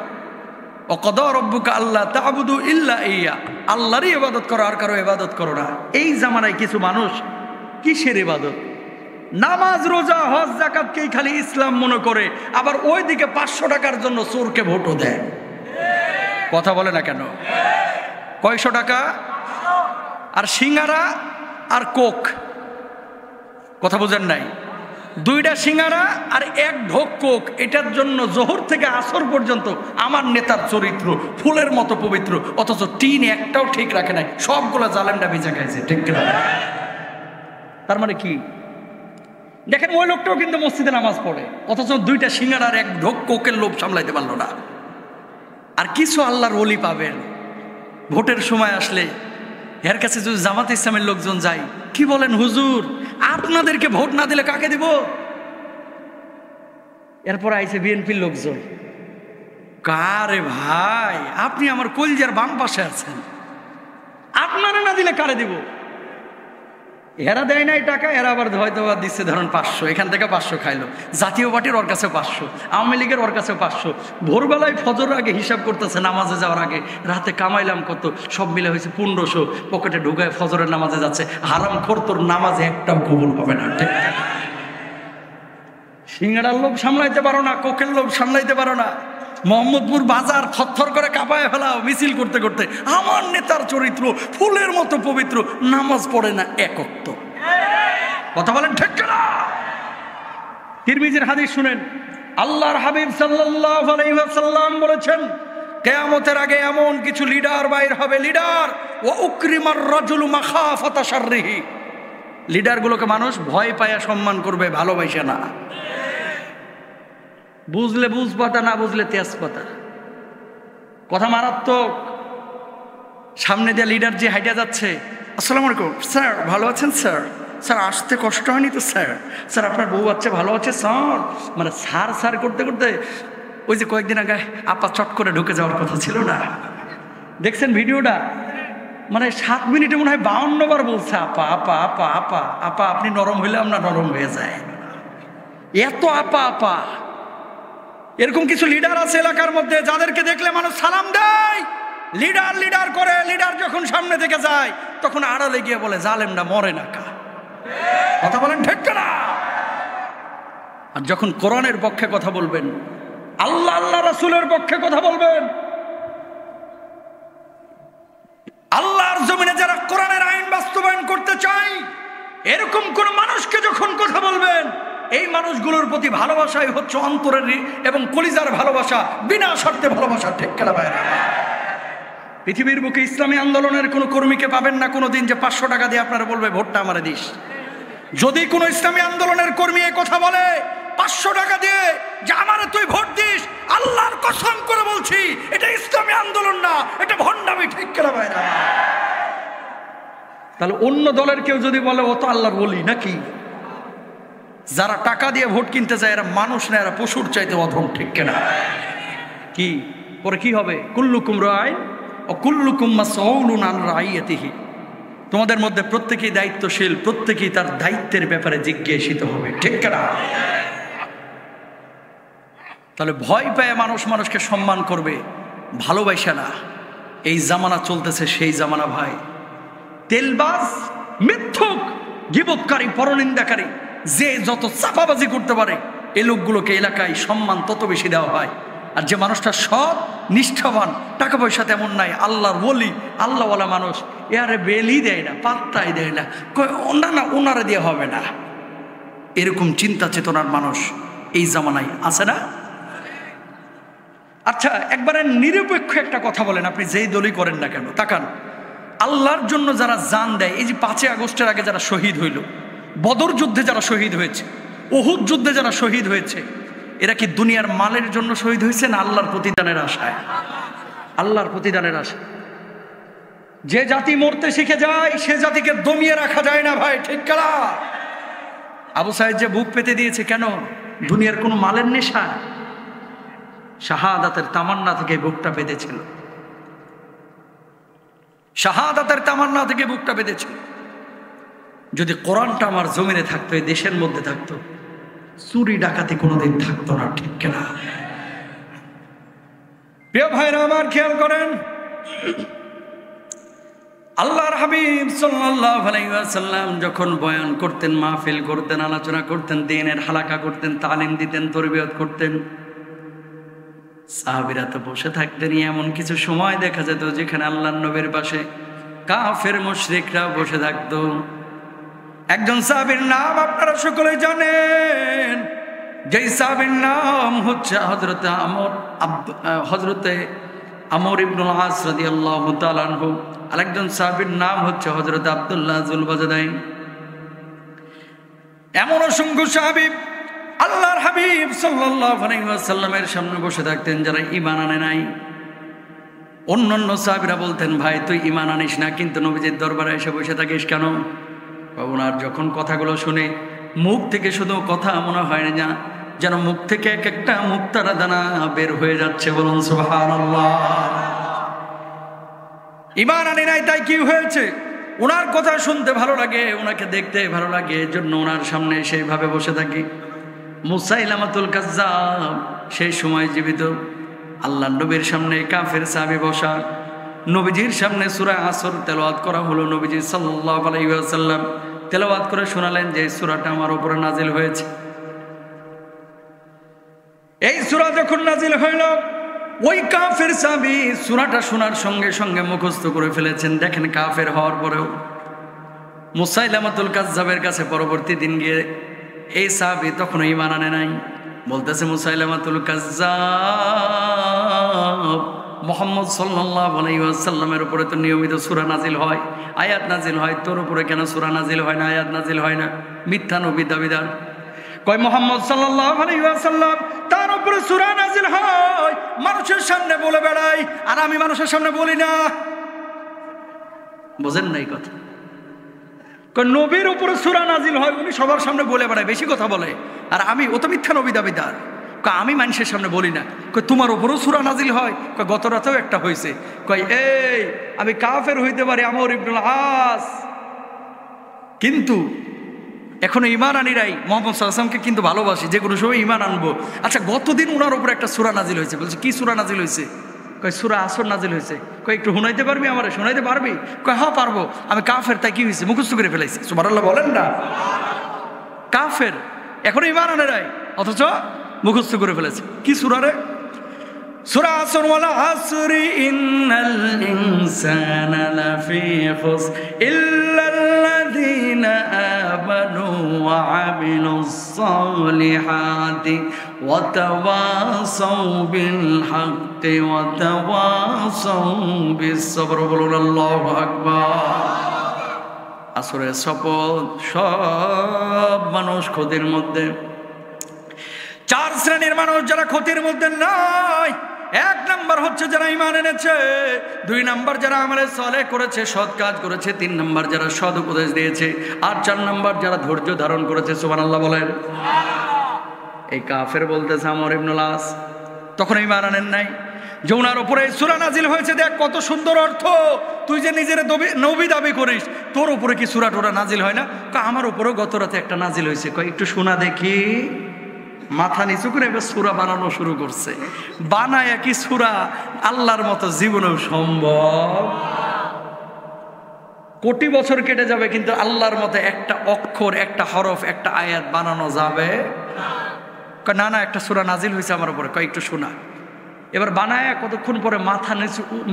ওয়া ক্বাদা রাব্বুকা আল্লা তা'বুদু ইল্লা ইয়্যা, আল্লাহরই ইবাদত করো, আর কারো ইবাদত করো না। এই জামানায় কিছু মানুষ কিসের ইবাদত? নামাজ, রোজা, হজ, যাকাতকেই খালি ইসলাম মনে করে, আবার ওইদিকে 500 টাকার জন্য চোরকে ভোটও দেয়। কথা বলে না কেন? কয়শো টাকা? আর সিঙ্গারা আর কোক, কথা বুঝেন নাই? 2টা সিঙ্গারা আর 1 ঢোক কোক, এটার জন্য জোহর থেকে আসর পর্যন্ত আমার নেতার চরিত্র ফুলের মতো পবিত্র, অথচ টিন একটাও ঠিক রাখে নাই, সবগুলো জালেমটা ভিজা খাইছে। ঠিক কিনা? তার মানে কি? দেখেন ওই লোকটাও কিন্তু মসজিদে নামাজ পড়ে, অথচ 2টা সিঙ্গারা আর 1 ঢোক কোকের লোভ সামলাইতে পারলো না। আর কিছু আল্লাহর ওলি পাবেন, ভোটের সময় আসলে এর কাছে যদি জামাত ইসলামের লোকজন যায়, কি বলেন হুজুর আপনাদেরকে ভোট না দিলে কাকে দিব? এরপর আইছে বিএনপির লোকজন, কারে ভাই আপনি আমার কলজার বাম পাশে আছেন, আপনারা না দিলে কারে দিব? এরা দেয় নাই টাকা, এরা আবার হয়তো দিচ্ছে ধরেন 500, এখান থেকে 500 খাইলো। জাতীয় পার্টির ওর কাছে 500, আওয়ামী লীগের ওর কাছে 500। ভোরবেলায় ফজরের আগে হিসাব করতেছে নামাজে যাওয়ার আগে, রাতে কামাইলাম কত, সব মিলে হয়েছে 1500, পকেটে ঢুকায় ফজরের নামাজে যাচ্ছে। হারাম খোর, তোর নামাজে একটাও কবুল হবে না। ঠিক সিঙ্গাড়ার লোভ সামলাইতে পারো না, কোকের লোভ সামলাইতে পারো না, মোহাম্মদপুর বাজার থরথর করে কাঁপায় ফেলাও মিছিল করতে করতে। আমার নেতার চরিত্র ফুলের মতো পবিত্র, নামাজ পড়ে না এক ওয়াক্ত। কথা বলেন ঠিক না? তিরমিজির হাদিস শুনেন, আল্লাহর হাবিব সাল্লাল্লাহু আলাইহি ওয়াসাল্লাম বলেছেন, কিয়ামতের আগে এমন কিছু লিডার বাইর হবে, লিডার ওয়া উকরিমার রাজুলু মাখাফাতা শাররিহি, লিডারগুলোকে মানুষ ভয় পায়া সম্মান করবে, ভালোবাসে না। বুঝলে বুঝ পাতা, না বুঝলে তেজ পাতা। কথা মারাত্মক। সামনে দিয়ে লিডার যে হাইটা যাচ্ছে, আসসালামু আলাইকুম স্যার, ভালো আছেন স্যার? স্যার আসতে কষ্ট হয়নি তো স্যার? স্যার আপনার বউ বাচ্চা ভালো আছে স্যার? মানে স্যার স্যার করতে করতে ওই যে কয়েকদিন আগে আপা চট করে ঢুকে যাওয়ার কথা ছিল না, দেখছেন ভিডিওটা? মানে 7 মিনিটে মনে হয় 52 বার বলছে আপা আপা আপা আপা আপা। আপনি নরম হইলে আমরা নরম হয়ে যায়, এত আপা আপা। এরকম কিছু লিডার আছে এলাকার মধ্যে, যাদেরকে দেখলে মানুষ সালাম দেয়, লিডার লিডার করে। লিডার যখন সামনে থেকে যায় তখন আড়ালে গিয়ে বলে জালেমটা মরে না কা। কথা বলেন ঠিক না? আর যখন কোরআনের পক্ষে কথা বলবেন, আল্লাহ আল্লাহ রাসূলের পক্ষে কথা বলবেন, আল্লাহর জমিনে যারা কোরআনের আইন বাস্তবায়ন করতে চায়, এরকম কোন মানুষকে যখন কথা বলবেন, এই মানুষগুলোর প্রতি ভালোবাসাই হচ্ছে অন্তরের এবং কলিজার ভালোবাসা, বিনা শর্তে ভালোবাসা। ঠিক কিনা ভাইরা? পৃথিবীর বুকে ইসলামী আন্দোলনের কোনো কর্মীকে পাবেন না কোনোদিন যে 500 টাকা দিয়ে আপনারা বলবে ভোটটা আমারে দিস। যদি কোনো ইসলামী আন্দোলনের কর্মী এই কথা বলে 500 টাকা দিয়ে যে আমারে তুই ভোট দিস, আল্লাহর কসম করে বলছি এটা ইসলামী আন্দোলন না, এটা ভণ্ডামি। ঠিক কিনা ভাইরা? তাহলে অন্য দলের কেউ যদি বলে ও তো আল্লাহর ওলি নাকি, যারা টাকা দিয়ে ভোট কিনতে যায় এরা মানুষ না, এরা পশুর চাইতে অধম। ঠিক কিনা? কি পরে কি হবে? কুল্লুকুম রাইন ও কুল্লুকুম মাসউলুন আন রাইয়াতিহি, তোমাদের মধ্যে প্রত্যেকেই দায়িত্বশীল, প্রত্যেকেই তার দায়িত্বের ব্যাপারে জিজ্ঞাসিত হবে। ঠিক কিনা? তাহলে ভয় পেয়ে মানুষ মানুষকে সম্মান করবে, ভালোবাসে না। এই জামানা চলতেছে সেই জামানা ভাই। তেলবাজ, মিথ্যুক, গীবতকারী, পরনিন্দাকারী, যে যত চাপাবাজি করতে পারে এই লোকগুলোকে এলাকায় সম্মান তত বেশি দেওয়া হয়। আর যে মানুষটা সৎ, নিষ্ঠাবান, টাকা পয়সা তেমন নাই, আল্লাহর ওলি, আল্লাহওয়ালা মানুষ, এরে বেলই দেয় না, পাত্তাই দেয় না, না ওনারে দিয়ে হবে না, এরকম চিন্তা চেতনার মানুষ এই জামানায় আছে না? আচ্ছা, একবারে নিরপেক্ষ একটা কথা বলেন, আপনি যেই দলই করেন না কেন, তাকান আল্লাহর জন্য যারা জান দেয়, এই যে 5 আগস্টের আগে যারা শহীদ হইল, বদর যুদ্ধে যারা শহীদ হয়েছে, উহুদ যুদ্ধে যারা শহীদ হয়েছে, এরা কি দুনিয়ার মালের জন্য শহীদ হয়েছে না আল্লাহর প্রতিদানের আশায়? আল্লাহর প্রতিদানের আশায়। যে জাতি মরতে শিখে যায় সে জাতিকে দমিয়ে রাখা যায় না ভাই। ঠিক কিনা? আবু সাইদ যে বুক পেতে দিয়েছে কেন? দুনিয়ার কোনো মালের নেশা? শাহাদাতের তামান্না থেকে বুকটা বেঁধেছিল, শাহাদাতের তামান্না থেকে বুকটা বেঁধেছিল। যদি কোরআনটা আমার জমিনে থাকতো, এই দেশের মধ্যে থাকতো, চুরি ডাকাতি কোনোদিন থাকতো না। ঠিক কিনা? প্রিয় ভাইরা আমার, খেয়াল করেন, আল্লাহর হাবিব সাল্লাল্লাহু আলাইহি ওয়াসাল্লাম যখন বয়ান করতেন, মাহফিল করতেন, আলোচনা করতেন, দ্বীনের হালাকা করতেন, তালিম দিতেন, তরবিয়ত করতেন, সাহাবীরা তো বসে থাকতেন। এমন কিছু সময় দেখা যেত যেখানে আল্লাহর নবীর পাশে কাফের মুশরিকরা বসে থাকতো। একজন সাহাবীর নাম আপনারা সকলে জানেন, যেই সাহাবীর নাম হচ্ছে হযরতে আমর ইবনুল আস রাদিয়াল্লাহু তাআলা আনহু। আরেকজন সাহাবীর নাম হচ্ছে হযরত আব্দুল্লাহ যুল বাজদাইন। এমন অসংখ্য সাহাবী আল্লাহর হাবিব সাল্লাল্লাহু আলাইহি ওয়াসাল্লামের সামনে বসে থাকতেন যারা ঈমান আনে নাই। অন্যান্য সাহাবীরা বলতেন, ভাই তুই ঈমান আনিস না, কিন্তু নবীজির দরবারে এসে বসে থাকিস কেন? ওনার যখন কথাগুলো শুনে মুখ থেকে শুধু কথা মনে হয় না, যেন মুখ থেকে এক একটা মুক্তারা দানা বের হয়ে যাচ্ছে। বলুন সুবহানাল্লাহ। ঈমান আনি নাই তাই কি হয়েছে? ওনার কথা শুনতে ভালো লাগে, ওনাকে দেখতে ভালো লাগে, এজন্য ওনার সামনে সেইভাবে বসে থাকি। মুসাইলামাতুল কাজ্জাব সেই সময় জীবিত। আল্লাহ নবীর সামনে কাফের সাহাবী বসা, নবীজির সামনে সূরা আসর তেলাওয়াত করা হলো। নবীজি সাল্লাল্লাহু আলাইহি ওয়াসাল্লাম তেলাওয়াত করে শোনালেন যে সূরাটা আমার উপরে নাজিল হয়েছে। এই সূরা যখন নাজিল হইল, ওই কাফের সাহাবী সূরাটা শোনার সঙ্গে সঙ্গে মুখস্থ করে ফেলেছেন। দেখেন, কাফের হওয়ার পরেও মুসাইলামাতুল কাজ্জাবের কাছে পরবর্তী দিন গিয়ে এই সাহাবী তখন ঈমান আনে নাই। বলতেছে, মুসাইলামাতুল কাজ্জাব, মুহাম্মদ সাল্লাল্লাহু আলাইহি ওয়াসাল্লামের উপরে তো নিয়মিত সূরা নাজিল হয়, আয়াত নাজিল হয়, তোর উপরে কেন সূরা নাজিল হয় না, আয়াত নাজিল হয় না? মিথ্যা নবী দাবিদার। কয় মুহাম্মদ সাল্লাল্লাহু আলাইহি ওয়াসাল্লাম তার উপরে সূরা নাজিল হয়, মানুষের সামনে বলে বেড়াই, আর আমি মানুষের সামনে বলি না। বোঝেন নাই কথা? কয় নবীর উপরে সূরা নাজিল হয়, উনি সবার সামনে বলে বেড়ায়, বেশি কথা বলে, আর আমি ও তো মিথ্যা নবী দাবিদার। কয় আমি মানুষের সামনে বলি না। কয় তোমার উপরেও সূরা নাজিল হয়? কয় গত রাতেও একটা হয়েছে। কয় এই আমি কাফের হইতে পারি, আমর ইবনুল আস, কিন্তু এখনো ঈমান আনি নাই। মুহাম্মদ সাল্লাল্লাহু আলাইহি ওয়াসাল্লামকে কিন্তু ভালোবাসি, যে কোনো সময় ঈমান আনবো। আচ্ছা, গতদিন ওনার উপরে একটা সূরা নাজিল হয়েছে। বলছে, কি সূরা নাজিল হয়েছে? কয় সূরা আসর নাজিল হয়েছে। কয় একটু শুনাইতে পারবি আমারে? শোনাইতে পারবি? কয় হ্যাঁ পারবো। আমি কাফের, তাই কি হয়েছে? মুখস্থ করে ফেলাইছি। সুবহানাল্লাহ বলেন না? কাফের, এখনো ঈমান আনে নাই, অথচ মুখস্থ করে ফেলেছে। কি সূরা রে? সূরা আসর। ওয়াল আসরি ইন্নাল ইনসানা লাফি খুসর ইল্লাল্লাযীনা আমানু ওয়া আমিলুস সালিহাতি ওয়া তাওয়াসাউ বিল হাক্কি ওয়া তাওয়াসাউ বিস সবর। বলুন আল্লাহু আকবার। আসরের শপথ, সব মানুষ ক্ষতির মধ্যে। চার শ্রেণীর মানুষ যারা ক্ষতির মধ্যে নাই। এক নাম্বার হচ্ছে যারা ঈমান এনেছে, দুই নাম্বার যারা আমলে সালেহ করেছে, সৎ কাজ করেছে, তিন নাম্বার যারা সৎ উপদেশ দিয়েছে, আর চার নাম্বার যারা ধৈর্য ধারণ করেছে। সুবহানাল্লাহ বলেন। এই কাফের বলতেছে আমর ইবনুল আস তখন ঈমান আনেন নাই, যে ওনার উপরে সূরা নাজিল হয়েছে। দেখ কত সুন্দর অর্থ। তুই যে নিজের নবী দাবি করিস, তোর উপরে কি সূরা টোরা নাজিল হয় না? আমার উপরেও গত রাতে একটা নাজিল হয়েছে। কয় একটু শোনা দেখি। মাথা নিচু করে এবার সূরা বানানো শুরু করছে। বানায় কি সূরা আল্লাহর মতো জীবনেও সম্ভব? কোটি বছর কেটে যাবে, কিন্তু আল্লাহর মতো একটা অক্ষর, একটা হরফ, একটা আয়াত বানানো যাবে না? না, একটা সূরা নাজিল হয়েছে আমার উপরে। কয় একটু শোনা। এবার বানায় কতক্ষণ পরে মাথা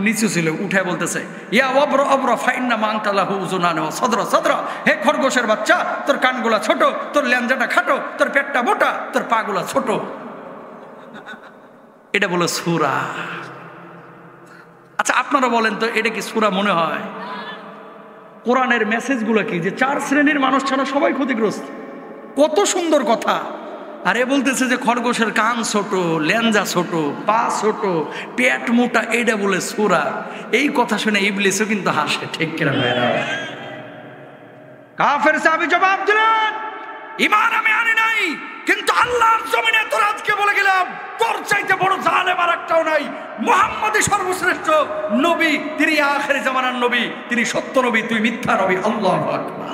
নিচু ছিল, উঠে বলতেছে, ইয়া অব্র অব্র ফাইন্না মাংতালাহু উজুনান ওয়া সদরা সদরা। হে খরগোশের বাচ্চা, তোর কানগুলা ছোট, তোর ল্যাঞ্জাটা খাটো, তোর পেটটা মোটা, তোর পাগুলা ছোট। এটা বলে সূরা। আচ্ছা আপনারা বলেন তো, এটা কি সূরা মনে হয়? কোরআনের মেসেজগুলো কি? যে চার শ্রেণীর মানুষ ছাড়া সবাই ক্ষতিগ্রস্ত। কত সুন্দর কথা। আর এ বলতেছে যে খরগোশের কান ছোট, লেঞ্জা ছোট, পা ছোট, পেট মোটা, এইটা বলে সূরা। এই কথা শুনে ইবলিসও কিন্তু হাসে। ঠিক কিনা ভাইরা? কাফের সাহাবী জবাব দিলেন, ঈমান আমি আনি নাই, কিন্তু আল্লাহর জমিনে তোর আজকে বলে গেলাম, তোর চাইতে বড় জালেম আর একটাও নাই। মুহাম্মদই সর্বশ্রেষ্ঠ নবী, তিনি আখির জামানার নবী, তিনি সত্য নবী, তুই মিথ্যা নবী। আল্লাহু আকবার।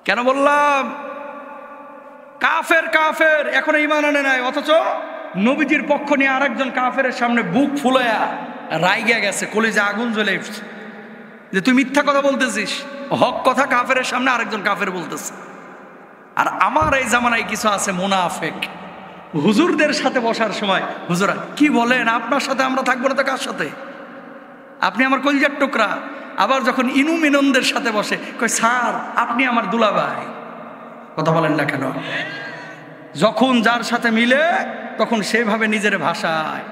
কেন বললাম? কাফের কাফের এখনো ঈমান আনে নাই, অথচ নবীজির পক্ষ নিয়ে আরেকজন কাফের সামনে বুক ফুলায়া রাইগা গেছে, কলিজা আগুন জ্বলে উঠছে, যে তুই মিথ্যা কথা বলতেছিস। হক কথা কাফের সামনে আরেকজন কাফের বলতেছে। আর আমার এই জামানায় কিছু আছে মুনাফিক, হুজুরদের সাথে বসার সময়, হুজুরা কি বলেন, আপনার সাথে আমরা থাকবো না তো কার সাথে? আপনি আমার কলিজার টুকরা। আবার যখন ইনু মিননদের সাথে বসে কয় স্যার আপনি আমার দুলাভাই। কথা বলেন না কেন? যখন যার সাথে মিলে তখন সেভাবে নিজের ভাষায়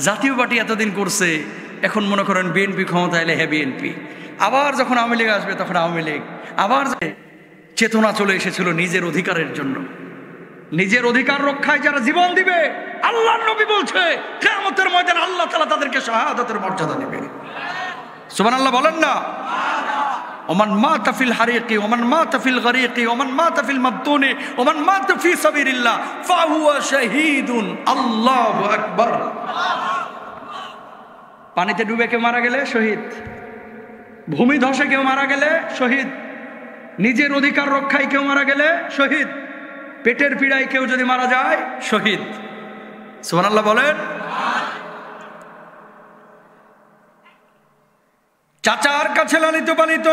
জাতীয় পার্টি এতদিন করছে, এখন মনে করেন বিএনপি ক্ষমতা এলে হ্যাঁ বিএনপি, আবার যখন আওয়ামী লীগ আসবে তখন আওয়ামী লীগ। আবার চেতনা চলে এসেছিল নিজের অধিকারের জন্য, নিজের অধিকার রক্ষায় যারা জীবন দিবে, আল্লাহর নবী বলছে কিয়ামতের ময়দানে আল্লাহ তাআলা তাদেরকে শাহাদাতের মর্যাদা দিবে। সুবহানাল্লাহ বলেন না? ওমান মাতা ফিল হারিকি ওমান মাতা ফিল গরিকি ওমান মাতা ফিল মাবতুনি ওমান মাতা ফি সাবিলিল্লাহ ফাহুয়া শাহীদুন। আল্লাহু আকবার। পানিতে ডুবে কেউ মারা গেলে শহীদ, ভূমি ধসে কেউ মারা গেলে শহীদ, নিজের অধিকার রক্ষায় কেউ মারা গেলে শহীদ, পেটের পীড়ায় কেউ যদি মারা যায় শহীদ। সুবহানাল্লাহ বলেন। চাচার কাছে লালিত পালিত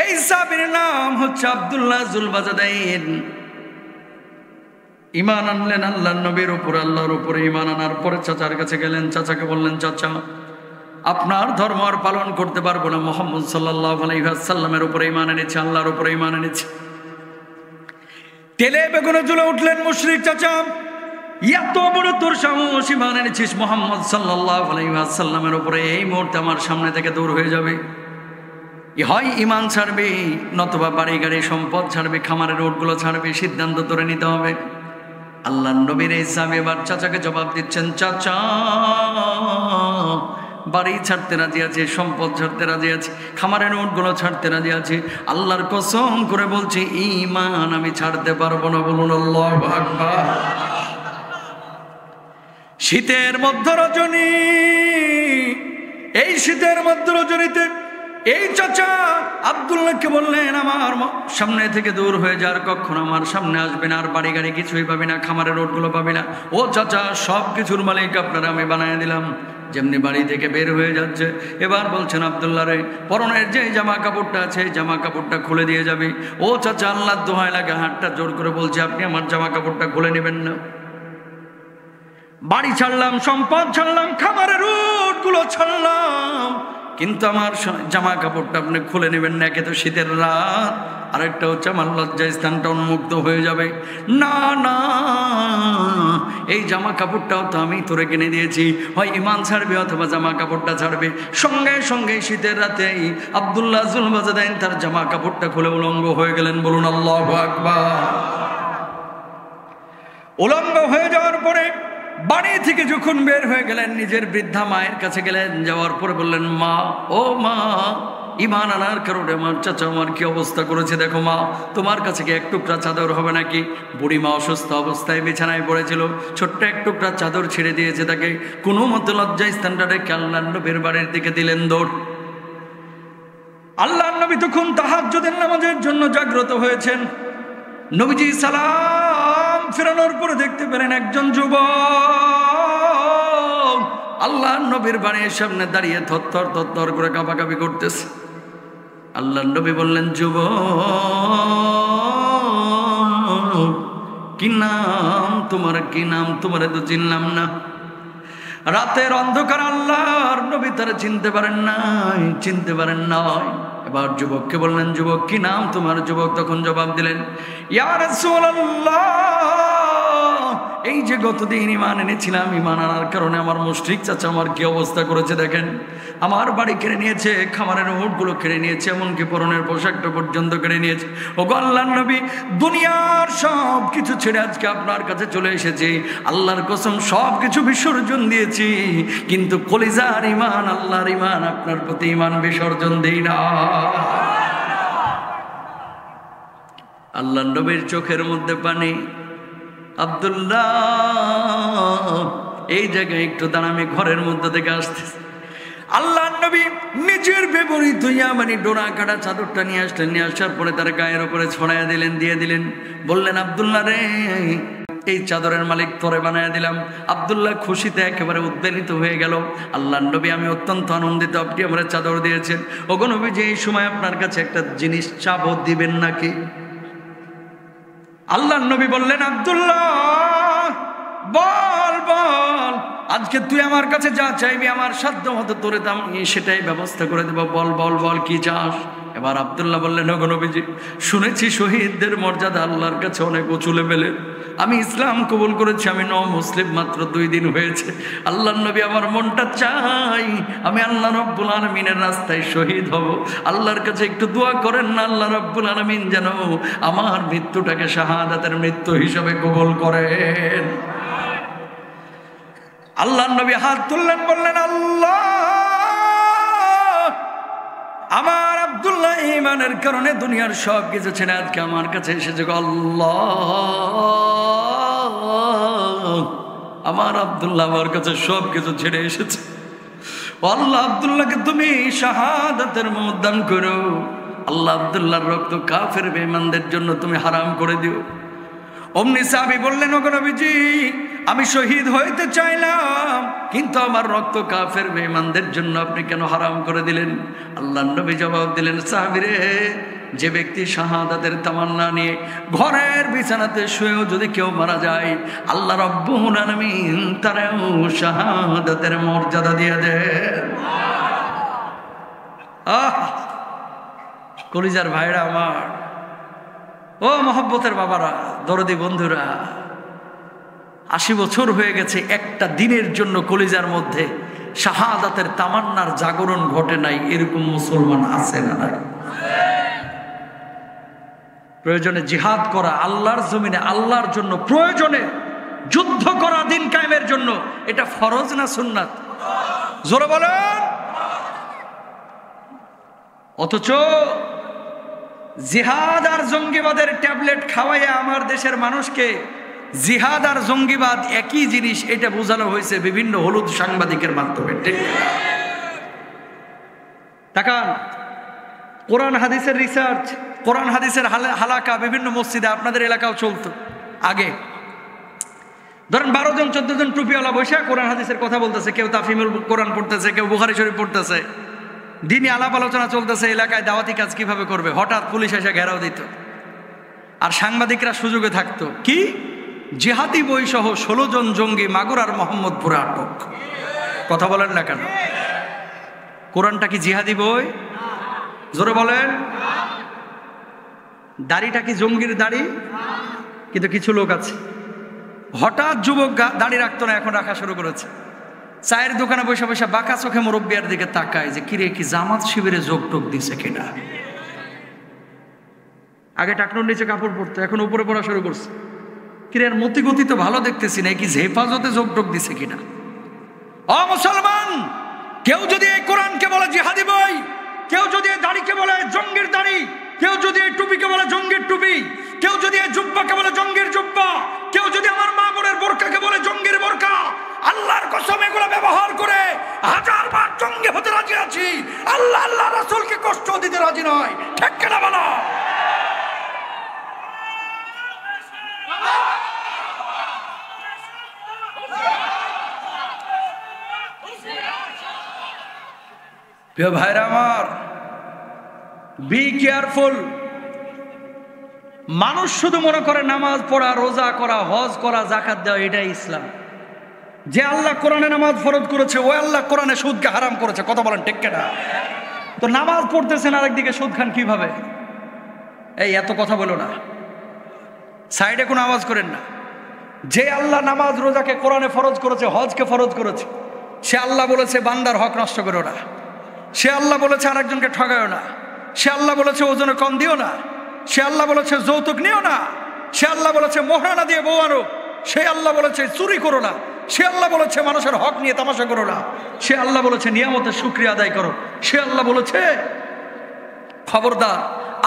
এই সাহাবীর নাম হচ্ছে আব্দুল্লাহ যুলবাজাদাইন। ঈমান আনলেন আল্লাহর নবীর উপর, আল্লাহর উপরে ঈমান আনার পরে চাচার কাছে গেলেন। চাচাকে বললেন, চাচা আপনার ধর্ম আর পালন করতে পারবো না, মুহাম্মদ সাল্লাল্লাহু আলাইহি ওয়াসাল্লামের উপরে ঈমান এনেছি, আল্লাহর উপরে ঈমান এনেছি। তেলে বেগুনে জ্বলে উঠলেন মুশরিক চাচা, এত বড় তোর সাহস, ঈমান এনেছিস মুহাম্মদ সাল্লাল্লাহু আলাইহি ওয়াসাল্লামের উপরে, এই মুহূর্তে আমার সামনে থেকে দূর হয়ে যাবে। হয় ঈমান ছাড়বে, নতুবা বাড়ি গাড়ি সম্পদ ছাড়বে, খামারের উটগুলো ছাড়বে, সিদ্ধান্ত তোরে নিতে হবে। আল্লাহর নবীর এই সাহাবী এবার চাচাকে জবাব দিচ্ছেন, চাচা বাড়ি ছাড়তে রাজি আছে, সম্পদ ছাড়তে রাজি আছে, খামারের উটগুলো ছাড়তে রাজি আছে, আল্লাহর কসম করে বলছি ঈমান আমি ছাড়তে পারবো না। বলুন আল্লাহু আকবার। শীতের মধ্য রজনী, এই শীতের মধ্য রজনীতে এই চাচা আব্দুল্লাহকে বললেন, আমার সামনে থেকে দূর হয়ে যার, কখনো আমার সামনে আসবে না, আর বাড়ি গাড়ি কিছুই পাবি না, খামারের রোডগুলো পাবি না। ও চাচা সব কিছুর মালিক আপনারা আমি বানায় দিলাম। যেমনি বাড়ি থেকে বের হয়ে যাচ্ছে, এবার বলছেন আব্দুল্লাহ রে, পরনের যে জামা কাপড়টা আছে জামা কাপড়টা খুলে দিয়ে যাবে। ও চাচা আল্লাহর দোহাই লাগে হাতটা জোর করে বলছে, আপনি আমার জামা কাপড়টা খুলে নেবেন না। বাড়ি ছাড়লাম, সম্পদ ছাড়লাম, খামারের উটগুলো ছাড়লাম, কিন্তু আমার জামা কাপড়টা আপনি খুলে নেবেন না। একে তো শীতের রাত, আরেকটা হচ্ছে আমার লজ্জায় স্থানটা উন্মুক্ত হয়ে যাবে। না না, এই জামা কাপড়টাও তো আমি তোরে কিনে দিয়েছি, হয় ঈমান ছাড়বে অথবা জামা কাপড়টা ছাড়বে। সঙ্গে সঙ্গে শীতের রাতেই আব্দুল্লাহ যুলবাজাদাইন তার জামা কাপড়টা খুলে উলঙ্গ হয়ে গেলেন। বলুন আল্লাহু আকবার। উলঙ্গ হয়ে যাওয়ার পরে বাড়ি থেকে যখন বের হয়ে গেলেন, নিজের বৃদ্ধা মায়ের কাছে গেলেন, যাওয়ার পরে বললেন, মা ও মা, ঈমান আনার কারণে আমার চাচা আমার কি অবস্থা করেছে দেখো মা, তোমার কাছে কি এক টুকরা চাদর হবে নাকি? বুড়ি মা অসুস্থ অবস্থায় বিছানায় পড়েছিল, ছোট্ট এক টুকরা চাদর ছেড়ে দিয়েছে তাকে। কোনো মতো লজ্জায় স্থানটা রেখে আল্লাহর নবীর বাড়ির দিকে দিলেন দৌড়। আল্লাহর নবী তখন তাহাজ্জুদের নামাজের জন্য জাগ্রত হয়েছেন। নবীজি সালাম ফেরানোর পরে দেখতে পেলেন একজন যুবক আল্লাহর নবীর বাড়ির সামনে দাঁড়িয়ে থরথর থরথর করে কাঁপাকাঁপি করতেছে। আল্লাহর নবী বললেন, যুবক কি নাম তোমার, কি নাম তোমার? তো চিনলাম না। রাতের অন্ধকার আল্লাহর নবী তারা চিনতে পারেন নাই, চিনতে পারেন নাই। এবার যুবককে বললেন, যুবক কি নাম তোমার? যুবক তখন জবাব দিলেন, ইয়া রাসূলুল্লাহ, এই যে গতদিন ঈমান এনেছিলাম, ঈমান আনার কারণে আমার মুশরিক চাচা আমার কি অবস্থা করেছে দেখেন। আমার বাড়ি কেড়ে নিয়েছে, খামারের উটগুলো কেড়ে নিয়েছে, এমনকি পরনের পোশাকটা পর্যন্ত কেড়ে নিয়েছে। ওগো আল্লাহর নবী, দুনিয়ার সব কিছু ছেড়ে আজকে আপনার কাছে চলে এসেছি। আল্লাহর কসম সব কিছু বিসর্জন দিয়েছি, কিন্তু কলিজার ঈমান, আল্লাহর ঈমান, আপনার প্রতি ঈমান বিসর্জন দেই না। আল্লাহর নবীর চোখের মধ্যে পানি। আব্দুল্লাহ এই জায়গায় একটু দাঁড়া, আমি ঘরের মধ্যে থেকে আসতেছি। আল্লাহর নবী নিজের ব্যবহৃত ইয়ামানি ডোরা কাটা চাদরটা নিয়ে আসলেন। নিয়ে আসার পরে তার গায়ের উপরে ছড়াইয়া দিলেন, দিয়ে দিলেন। বললেন, আব্দুল্লাহ রে, এই চাদরের মালিক তোরে বানায় দিলাম। আব্দুল্লাহ খুশিতে একেবারে উদ্বেলিত হয়ে গেল। আল্লাহর নবী, আমি অত্যন্ত আনন্দিত, আপনি আমার চাদর দিয়েছেন। ওগো নবী, যে এই সময় আপনার কাছে একটা জিনিস চাবো, দিবেন নাকি? আল্লাহর নবী বললেন, আব্দুল্লাহ বল বল। আজকে তুই আমার কাছে যা চাইবি আমার সাধ্য মতো তোরে আমি সেটাই ব্যবস্থা করে দেবো। বল বল বল কি চাস? এবার আব্দুল্লাহ বললেন, ওগো নবীজি, শুনেছি শহীদদের মর্যাদা আল্লাহর কাছে অনেক উঁচু লেভেলের। আমি ইসলাম কবুল করেছি, আমি মুসলিম মাত্র 2 দিন হয়েছে। আল্লাহর নবী, আমার মনটা চাই আমি আল্লাহ রাব্বুল আলামিনের রাস্তায় শহীদ হব। আল্লাহর কাছে একটু দোয়া করেন না, আল্লাহ রাব্বুল আলামিন যেন আমার মৃত্যুটাকে শাহাদাতের মৃত্যু হিসেবে কবুল করেন। আল্লাহর নবী হাত তুললেন, বললেন, আল্লাহ, আমার আব্দুল্লাহ ঈমানের কারণে দুনিয়ার সব কিছু ছেড়ে আজকে আমার কাছে এসেছে। আল্লাহ, আমার আব্দুল্লাহ আমার কাছে সব কিছু ছেড়ে এসেছে। আল্লাহ, আব্দুল্লাহকে তুমি শাহাদাতের মওত দান করো। আল্লাহ, আব্দুল্লাহর রক্ত কাফের বেঈমানদের জন্য তুমি হারাম করে দিও। অমনি সাহাবী বললেন, ওগো নবীজি, আমি শহীদ হইতে চাইলাম, কিন্তু আমার রক্ত কাফের বেঈমানদের জন্য আপনি কেন হারাম করে দিলেন? আল্লাহর নবী জবাব দিলেন, সাহাবীরে, যে ব্যক্তি শাহাদাতের তামান্না নিয়ে ঘরের বিছানাতে শুয়েও যদি কেউ মারা যায়, আল্লাহ রাব্বুল আলামিন তারও শাহাদাতের মর্যাদা দিয়ে দেন। কলিজার ভাইরা আমার, ও মহব্বতের বাবারা, দরদি বন্ধুরা, 80 বছর হয়ে গেছে, একটা দিনের জন্য কলিজার মধ্যে শাহাদাতের তামান্নার জাগরণ ঘটে নাই। এরকম মুসলমান আছে না? প্রয়োজনে জিহাদ করা আল্লাহর জমিনে, আল্লাহর জন্য প্রয়োজনে যুদ্ধ করা দিন কায়েমের জন্য, এটা ফরজ না সুন্নাত? জোরে বলেন। অথচ জিহাদ আর জঙ্গিবাদের ট্যাবলেট খাওয়াইয়া আমার দেশের মানুষকে জিহাদ আর জঙ্গিবাদ একই জিনিস এটা বোঝানো হয়েছে বিভিন্ন হলুদ সাংবাদিকের মাধ্যমে। ঠিক তাকান, কোরআন হাদিসের রিসার্চ, কোরআন হাদিসের হালাকা বিভিন্ন মসজিদে, আপনাদের এলাকাও চলতো আগে। ধরেন 12 জন 14 জন টুপিওয়ালা বসে কোরআন হাদিসের কথা বলতেছে, কেউ তাফহিমুল কোরআন পড়তেছে, কেউ বুখারী শরীফ পড়তেছে, দিনই আলাপ আলোচনা চলতেছে, এলাকায় দাওয়াতি কাজ কিভাবে করবে। হঠাৎ পুলিশ এসে ঘেরাও দিত, আর সাংবাদিকরা সুযোগে থাকতো কি, জিহাদি বই সহ 16 জন জঙ্গি মাগুরার মোহাম্মদপুরে আটক। কথা বলেন না কেন? কোরআনটা কি জিহাদি বই? জোরে বলেন। দাড়িটা কি জঙ্গির দাড়ি? কিন্তু কিছু লোক আছে, হঠাৎ যুবক দাড়ি রাখতো না, এখন রাখা শুরু করেছে। চায়ের দোকানে বসে বসে বাঁকা চোখে মুরব্বিয়ার দিকে তাকায় যে কিরে, কি জামাত শিবিরে যোগ টোক দিছে কিনা। আগে টাকনোর নিচে কাপড় পরতো, এখন উপরে পড়া শুরু করছে। কিরে, আর মতিগতি তো ভালো দেখতেছি না, কি হেফাজতে যোগ টোক দিছে কিনা। ও মুসলমান, কেউ যদি এই কোরআনকে বলে জিহাদি বই, কেউ যদি এই দাড়িকে বলে জঙ্গির দাড়ি, কেউ যদি এই টুপিকে বলে জঙ্গির টুপি, কেউ যদি এই জুব্বাকে বলে জঙ্গির জুব্বা, কেউ যদি আমার মা বোনের বোরকাকে বলে জঙ্গির বোরকা, আল্লাহর কসম এগুলো ব্যবহার করে 1000 বার জঙ্গি হতে রাজি আছি, আল্লাহ আল্লাহ রাসূলকে কষ্ট দিতে রাজি নয়। ঠিক কিনা বলো? প্রিয় ভাইরা আমার, বি কেয়ারফুল। মানুষ শুধু মনে করে নামাজ পড়া, রোজা করা, হজ করা, যাকাত দেওয়া এটাই ইসলাম। যে আল্লাহ কোরআনে নামাজ ফরজ করেছে, ওই আল্লাহ কোরআনে সুদকে হারাম করেছে। কথা বলেন ঠিক কিনা? তো নামাজ পড়তেছেন, আরেকদিকে সুদ খান কিভাবে? এই এত কথা বলো না, সাইডে কোনো আওয়াজ করেন না। যে আল্লাহ নামাজ রোজাকে কোরআনে ফরজ করেছে, হজকে ফরজ করেছে, সে আল্লাহ বলেছে বান্দার হক নষ্ট করো না। সে আল্লাহ বলেছে আরেকজনকে ঠগায়ও না। সে আল্লাহ বলেছে ওজনে কম দিও না। সে আল্লাহ বলেছে যৌতুক নিও না। সে আল্লাহ বলেছে মোহরানা দিয়ে বউ আনো। সে আল্লাহ বলেছে চুরি করো না। সে আল্লাহ বলেছে মানুষের হক নিয়ে তামাশা করো না। সে আল্লাহ বলেছে নিয়ামতের শুকরিয়া আদায় করো। সে আল্লাহ বলেছে খবরদার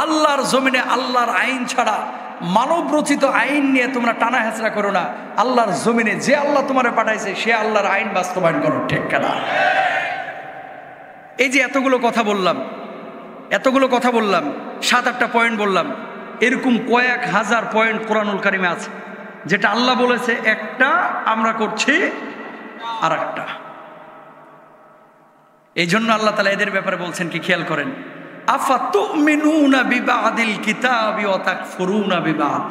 আল্লাহর জমিনে আল্লাহর আইন ছাড়া মানব রচিত আইন নিয়ে তোমরা টানা হেঁচড়া করো না। আল্লাহর জমিনে যে আল্লাহ তোমারে পাঠাইছে সে আল্লাহর আইন বাস্তবায়ন করো। ঠিক কিনা? এই যে এতগুলো কথা বললাম, 7-8টা পয়েন্ট বললাম, এরকম কয়েক হাজার পয়েন্ট কোরআনুল কারিমে আছে যেটা আল্লাহ বলেছে একটা, আমরা করছি আর একটা। এই জন্য আল্লাহ তাআলা এদের ব্যাপারে বলছেন কি, খেয়াল করেন, আফাতুমিনুনা বিবাদিল কিতাবি ওয়া তাকফুরুনা বিবাদ।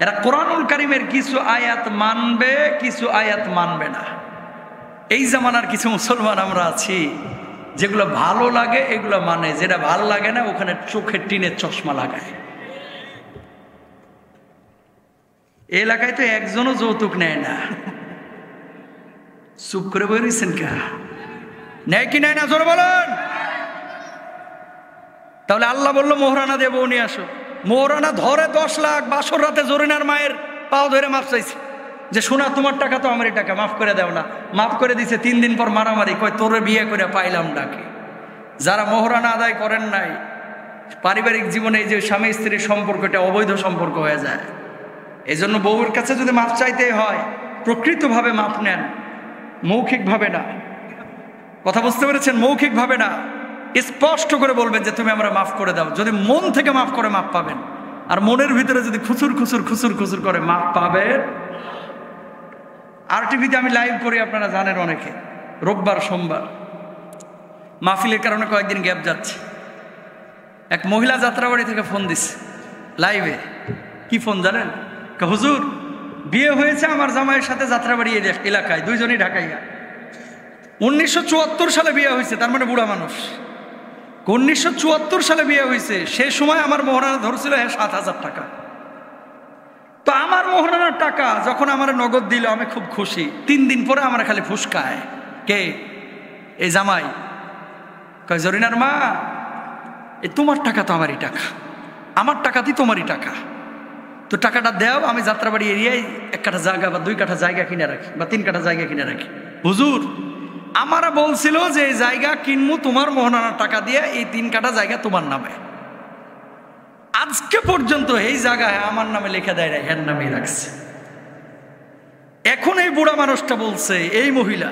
এরা কোরআনুল কারিমের কিছু আয়াত মানবে, কিছু আয়াত মানবে না। এই জামানার কিছু মুসলমান আমরা আছি, যেগুলো ভালো লাগে এগুলো মানে, যেটা ভালো লাগে না ওখানে চোখের টিনের চশমা লাগায়। এলাকায় তো একজনও যৌতুক নেয় না, চুপ করে বই রয়েছেন কা? নেয় কি নেয় না জোরে বলেন। তাহলে আল্লাহ বললো মোহরানা দিয়ে বউ নিয়ে আসো। মোহরানা ধরে 10 লাখ, বাসর রাতে জরিনার মায়ের পাও ধরে মাপ চাইছে যে শোনা তোমার টাকা তো আমারই টাকা, মাফ করে দাও না। মাফ করে দিছে। 3 দিন পর মারামারি, কয় তোরে বিয়ে করে পাইলাম ডাকে। যারা মোহরানা আদায় করেন নাই, পারিবারিক জীবনে এই যে স্বামী স্ত্রীর সম্পর্কটা অবৈধ সম্পর্ক হয়ে যায়। এই জন্য বউয়ের কাছে যদি মাপ চাইতে হয় প্রকৃতভাবে মাপ নেন, মৌখিকভাবে না। কথা বুঝতে পেরেছেন? মৌখিকভাবে না, স্পষ্ট করে বলবেন যে তুমি আমরা মাফ করে দাও। যদি মন থেকে মাফ করে মাপ পাবেন, আর মনের ভিতরে যদি খুচুর খুচুর খুচুর খুচুর করে মাপ পাবেন। আর টিভিতে আমি লাইভ করি, আপনারা জানেন অনেকে, রোববার সোমবার মাহফিলের কারণে কয়েকদিন গ্যাপ যাচ্ছে। এক মহিলা যাত্রাবাড়ি থেকে ফোন দিচ্ছে লাইভে। কি ফোন জানেন? হুজুর বিয়ে হয়েছে আমার জামাইয়ের সাথে যাত্রাবাড়ি এলাকায়, দুইজনই ঢাকাইয়া। 1974 সালে বিয়ে হয়েছে, তার মানে বুড়া মানুষ। 1974 সালে বিয়ে হয়েছে, সেই সময় আমার মোহরানা ধরছিল 7,000 টাকা। তো আমার মোহরানার টাকা যখন আমার নগদ দিল আমি খুব খুশি। 3 দিন পরে আমার খালি ফুসকায়। কে? এই জামাই। কয় জরিনার মা, এ তোমার টাকা তো আমারই টাকা, আমার টাকাতেই তোমারই টাকা, তো টাকাটা দেও, আমি যাত্রাবাড়ি এরিয়ায় 1 কাঠা জায়গা বা 2 কাঠা জায়গা কিনে রাখি বা 3 কাঠা জায়গা কিনে রাখি। হুজুর আমারা বলছিল যে এই জায়গা কিনবো তোমার মোহরানার টাকা দিয়ে, এই 3 কাঠা জায়গা তোমার নামে। আজকে পর্যন্ত এই জায়গায় আমার নামে লেখা দেয় না, এর নামে রাখছে। এখন এই বুড়া মানুষটা বলছে, এই মহিলা,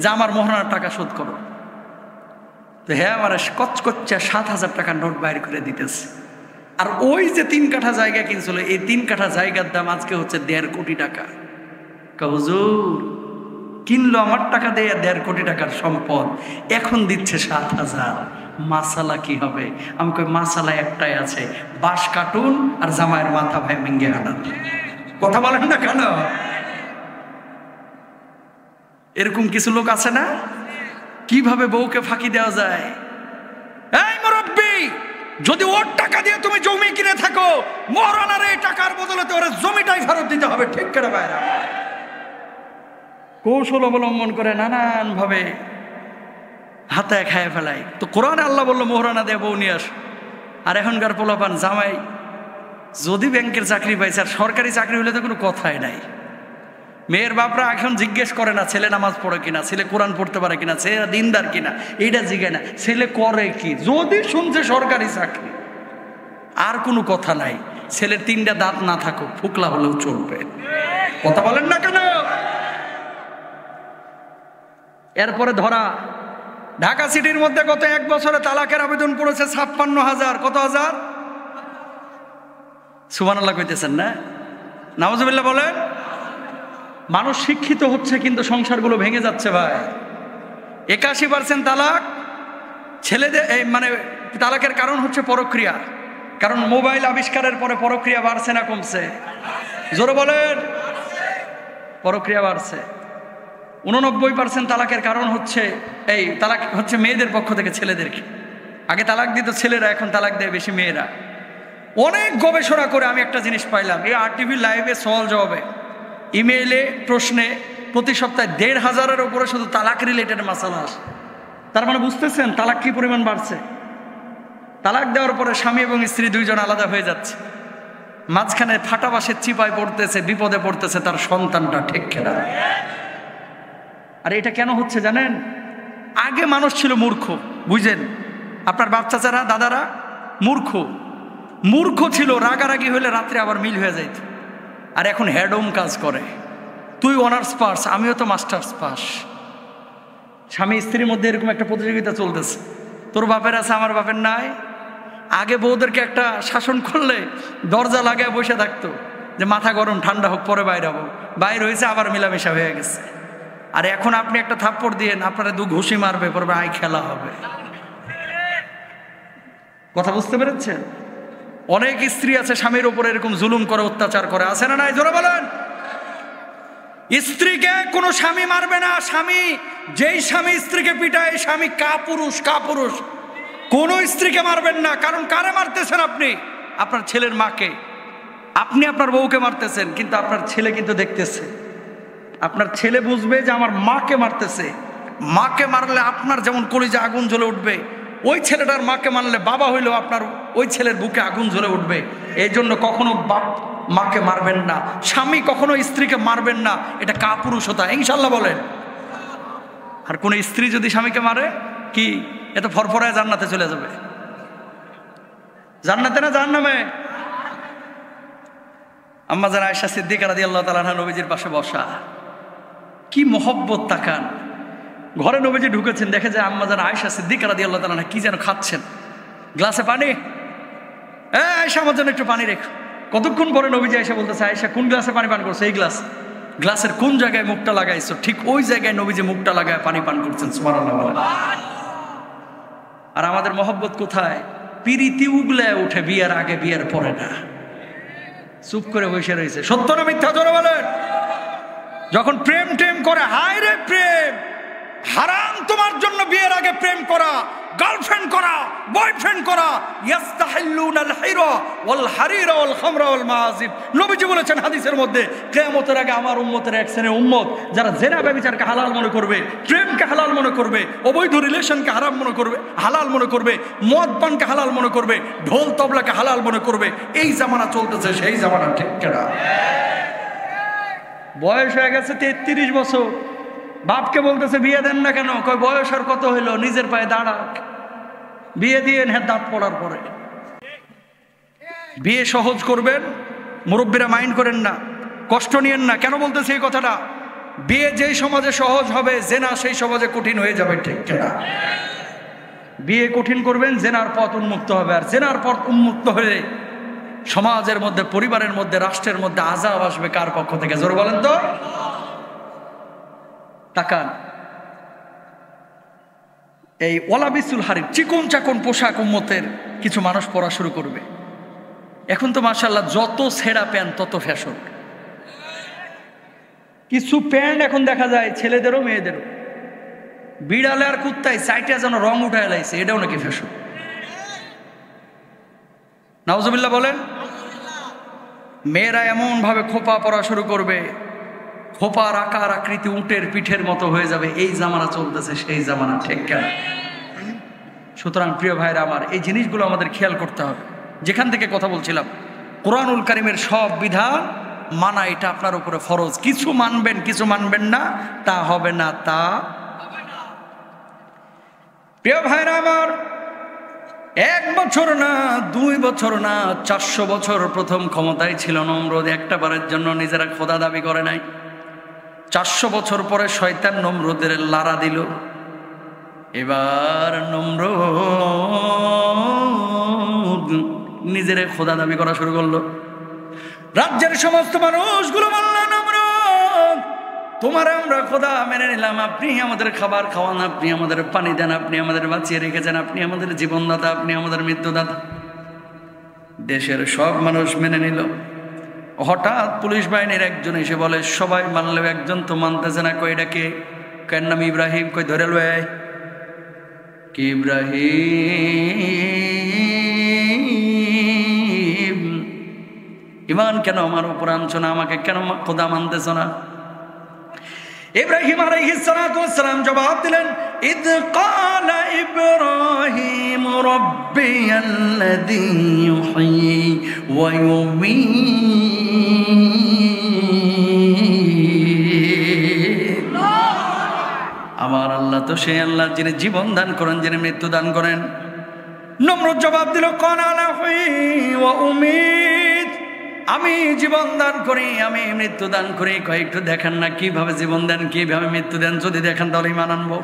যে আমার মোহরানার টাকা শোধ করো। তো হ্যাঁ, আমার কচকচ্চা 7,000 টাকার নোট বাইর করে দিতেছে। আর ওই যে 3 কাঠা জায়গা কিনছিল, এই 3 কাঠা জায়গার দাম আজকে হচ্ছে 1.5 কোটি টাকা। হুজুর কিনলো আমার টাকা দিয়ে 1.5 কোটি টাকার সম্পদ, এখন দিচ্ছে 7,000। মাসালা কি হবে? আমি কই মাসালা একটাই আছে, বাঁশ কাটুন আর জামাইয়ের মাথা ভাই ভেঙ্গে হাঁটান। কথা বলেন না কেন? এরকম কিছু লোক আছে না? কিভাবে বউকে ফাঁকি দেওয়া যায়? এই মুরব্বি, যদি ওর টাকা দিয়ে তুমি জমি কিনে থাকো, মোহরানার এই টাকার বদলে ওর জমিটাই ফেরত দিতে হবে। ঠিক করে বাইরা কৌশল অবলম্বন করে নানান ভাবে হাতে খায় ফেলায়। তো কোরআনে আল্লাহ বললো মোহরানা দিয়ে বউ নিয়ে আস। আর এখনকার পোলাপান জামাই যদি ব্যাংকের চাকরি পাইছে, আর সরকারি চাকরি হলে তো কোনো কথাই নাই। মেয়ের বাপরা এখন জিজ্ঞেস করে না ছেলে নামাজ পড়ে কিনা, ছেলে কোরআন পড়তে পারে কিনা, ছেলে দিনদার কিনা, এইটা জিজ্ঞাসা না, ছেলে করে কি। যদি শুনছে সরকারি চাকরি, আর কোনো কথা নাই। ছেলের 3টা দাঁত না থাকুক, ফুকলা হলেও চলবে। কথা বলেন না কেন? এরপরে ধরা, ঢাকা সিটির মধ্যে গত 1 বছরে তালাকের আবেদন পড়েছে 56,000। কত হাজার? সুবহানাল্লাহ কইতেছেন না? নাউজুবিল্লাহ বলেন। মানুষ শিক্ষিত হচ্ছে কিন্তু সংসারগুলো ভেঙে যাচ্ছে ভাই। 81% তালাক ছেলেদের, মানে তালাকের কারণ হচ্ছে পরক্রিয়া। কারণ মোবাইল আবিষ্কারের পরে পরক্রিয়া বাড়ছে না কমছে? জোরে বলেন। পরক্রিয়া বাড়ছে। 89% তালাকের কারণ হচ্ছে, এই তালাক হচ্ছে মেয়েদের পক্ষ থেকে ছেলেদেরকে। আগে তালাক দিত ছেলেরা, এখন তালাক দেয় বেশি মেয়েরা। অনেক গবেষণা করে আমি একটা জিনিস পাইলাম, এই RTV লাইভে সওয়াল জবাবে, ইমেইলে, প্রশ্নে প্রতি সপ্তাহে 1,500-এর উপরে শুধু তালাক রিলেটেড মাসালা আসে। তার মানে বুঝতেছেন তালাক কি পরিমাণ বাড়ছে। তালাক দেওয়ার পরে স্বামী এবং স্ত্রী 2 জন আলাদা হয়ে যাচ্ছে, মাঝখানে ফাটাবাসের চিপায় পড়তেছে, বিপদে পড়তেছে তার সন্তানটা। ঠিক কিনা? আর এটা কেন হচ্ছে জানেন? আগে মানুষ ছিল মূর্খ, বুঝেন? আপনার বাপ চাচারা, দাদারা মূর্খ ছিল, রাগারাগি হলে রাত্রে আবার মিল হয়ে যাইত। আর এখন হেডহোম কাজ করে, তুই অনার্স পাস, আমিও তো মাস্টার্স পাস। স্বামী স্ত্রীর মধ্যে এরকম একটা প্রতিযোগিতা চলতেছে, তোর বাপের আছে আমার বাপের নাই। আগে বউদেরকে একটা শাসন করলে দরজা লাগায় বসে থাকতো যে মাথা গরম, ঠান্ডা হোক, পরে বাইরে হবো। বাইর হয়েছে আবার মিলামেশা হয়ে গেছে। আর এখন আপনি একটা থাপ্পড় দিয়েন, আপনারা 2 ঘুষি মারবে, পরে আই খেলা হবে। কথা বুঝতে পেরেছেন? অনেক স্ত্রী আছে স্বামীর উপরে এরকম জুলুম করে, অত্যাচার করে, আছে না নাই? জোরে বলেন। স্ত্রীকে কোনো স্বামী মারবে না। স্বামী, যেই স্বামী স্ত্রীকে পিটায় স্বামী কাপুরুষ, কাপুরুষ। কোনো স্ত্রীকে মারবেন না। কারণ কারে মারতেছেন আপনি? আপনার ছেলের মাকে। আপনি আপনার বউকে মারতেছেন, কিন্তু আপনার ছেলে কিন্তু দেখতেছে। আপনার ছেলে বুঝবে যে আমার মাকে মারতেছে। মাকে মারলে আপনার যেমন কলিজা আগুন জ্বলে উঠবে, ওই ছেলেটার মাকে মারলে বাবা হইলেও আপনার ওই ছেলের বুকে আগুন জ্বলে উঠবে। এই জন্য কখনো বাপ মাকে মারবেন না, স্বামী কখনো স্ত্রীকে মারবেন না। এটা কাপুরুষতা, ইনশাল্লাহ বলেন। আর কোন স্ত্রী যদি স্বামীকে মারে, কি এত ফরফরায় জান্নাতে চলে যাবে? জান্নাতে না জাহান্নামে? আম্মা জান আয়েশা সিদ্দিকা রাদিয়াল্লাহু তাআলা আনহা নবীজির পাশে বসা, কি মহব্বত! তাকান, ঘরে নবীজি ঢুকেছেন, দেখে যে আম্মা জান আয়েশা সিদ্দিকা রাদিয়াল্লাহু তাআলা আনহা কি যেন খাচ্ছেন। গ্লাসে পানি, আয়েশা আমার জন্য একটু পানি রেখো। কতক্ষণ পরে নবীজি আয়েশা বলতেছে, আয়েশা কোন গ্লাসে পানি পান করছো? এই গ্লাস। গ্লাসের কোন জায়গায় মুখটা লাগাইছো? ঠিক ওই জায়গায় নবীজি মুখটা লাগায় পানি পান করছেন। সুবহানাল্লাহ বলেন। আর আমাদের মহব্বত কোথায়? পিরিতি উগলায় উঠে বিয়ের আগে, বিয়ের পরে না। চুপ করে বসে রয়েছে। সত্য না মিথ্যা জোরে বলেন? যখন প্রেম টেম করে, হায় রে প্রেম হারাম তোমার জন্য বিয়ের আগে প্রেম করা, গার্লফ্রেন্ড করা, বয়ফ্রেন্ড করা। ইয়াস্তাহিল্লুনাল হিরা ওয়াল হারিরা ওয়াল খামরা ওয়াল মাআজিব। নবীজি বলেছেন হাদিসের মধ্যে, কিয়ামতের আগে আমার উম্মতের এক শ্রেণীর উম্মত যারা জেনা ব্যভিচারকে হালাল মনে করবে, প্রেমকে হালাল মনে করবে, অবৈধ রিলেশনকে হারাম মনে করবে, হালাল মনে করবে, মদ পানকে হালাল মনে করবে, ঢোল তবলাকে হালাল মনে করবে। এই জামানা চলতেছে, সেই জামানা ঠিক কিনা? বয়স হয়ে গেছে 33 বছর, বাপকে বলতেছে বিয়ে দেন না কেন? কয় বয়স আর কত হইলো, নিজের পায়ে দাঁড়াক, বিয়ে দিয়ে হ্যাঁ দাঁত পড়ার পরে। বিয়ে সহজ করবেন, মুরব্বীরা মাইন্ড করেন না, কষ্ট নিয়েন না। কেন বলতেছে এই কথাটা? বিয়ে যেই সমাজে সহজ হবে, জেনা সেই সমাজে কঠিন হয়ে যাবে, ঠিক কিনা? বিয়ে কঠিন করবেন, জেনার পথ উন্মুক্ত হবে। আর জেনার পথ উন্মুক্ত হলে সমাজের মধ্যে, পরিবারের মধ্যে, রাষ্ট্রের মধ্যে আযাব আসবে কার পক্ষ থেকে? জোরে বলেন তো। তাকান, এই ওয়ালাবিসুল হারির চিকন চাকন পোশাক উম্মতের কিছু মানুষ পরা শুরু করবে। এখন তো মাশাআল্লাহ যত ছেঁড়া প্যান্ট তত ফ্যাশন। কিছু প্যান্ট এখন দেখা যায় ছেলেদেরও মেয়েদেরও, বিড়ালে আর কুত্তায় সাইটে যেন রং উঠায় লাইছে, এটাও নাকি ফ্যাশন। নাউজুবিল্লাহ বলেন। মেয়েরা এমন ভাবে খোপা পরা শুরু করবে, খোপার আকার আকৃতি উটের পিঠের মতো হয়ে যাবে। এই জামানা চলতেছে, সেই জামানা, ঠিক কেন? সুতরাং প্রিয় ভাইরা আমার, এই জিনিসগুলো আমাদের খেয়াল করতে হবে। যেখান থেকে কথা বলছিলাম, কোরআনুল কারীমের সব বিধান মানা এটা আপনার উপরে ফরজ। কিছু মানবেন, কিছু মানবেন না, তা হবে না, তা প্রিয় ভাইরা আমার, 1 বছর না, 2 বছর না, 400 বছর প্রথম ক্ষমতায় ছিল নমরুদ। একটা বারের জন্য নিজেরা খোদা দাবি করে নাই। 400 বছর পরে শয়তান নমরুদের লারা দিল। এবার নমরুদ নিজের খোদা দাবি করা শুরু করলো। রাজ্যের সমস্ত মানুষগুলো বলল, নমরুদ তোমার আমরা খোদা মেনে নিলাম, আপনি আমাদের খাবার খাওয়ান, আপনি আমাদের পানি দেন, আপনি আমাদের বাঁচিয়ে রেখেছেন, আপনি আমাদের জীবনদাতা, আপনি আমাদের মৃত্যুদাতা। দেশের সব মানুষ মেনে নিল। হঠাৎ পুলিশ বাহিনীর একজন এসে বলে, সবাই মানলেও একজন তো মানতেছে না। কই এটা কে? কার নাম ইব্রাহিম। কই ধরে লয় কি ইব্রাহিম? ইমান কেন আমার উপর আনছো না? আমাকে কেন খোদা মানতেছ না? ইব্রাহিম আলাইহিস সালাতু ওয়াস সালাম জবাব দিলেন, ইদ ক্বালা ইব্রাহিম রাব্বিয়াল্লাযী ইউহয়ী ওয়া ইউমীত। আমার আল্লাহ তো সেই আল্লাহ যিনি জীবন দান করেন, যিনি মৃত্যু দান করেন। নমরুদ জবাব দিল, ক্বালা উহয়ী ওয়া উমীত, আমি জীবন দান করি, আমি মৃত্যু দান করি। কয়েকটু দেখেন না কিভাবে জীবন দেন, কিভাবে মৃত্যু দেন? যদি দেখেন তাহলে ইমান আনবো।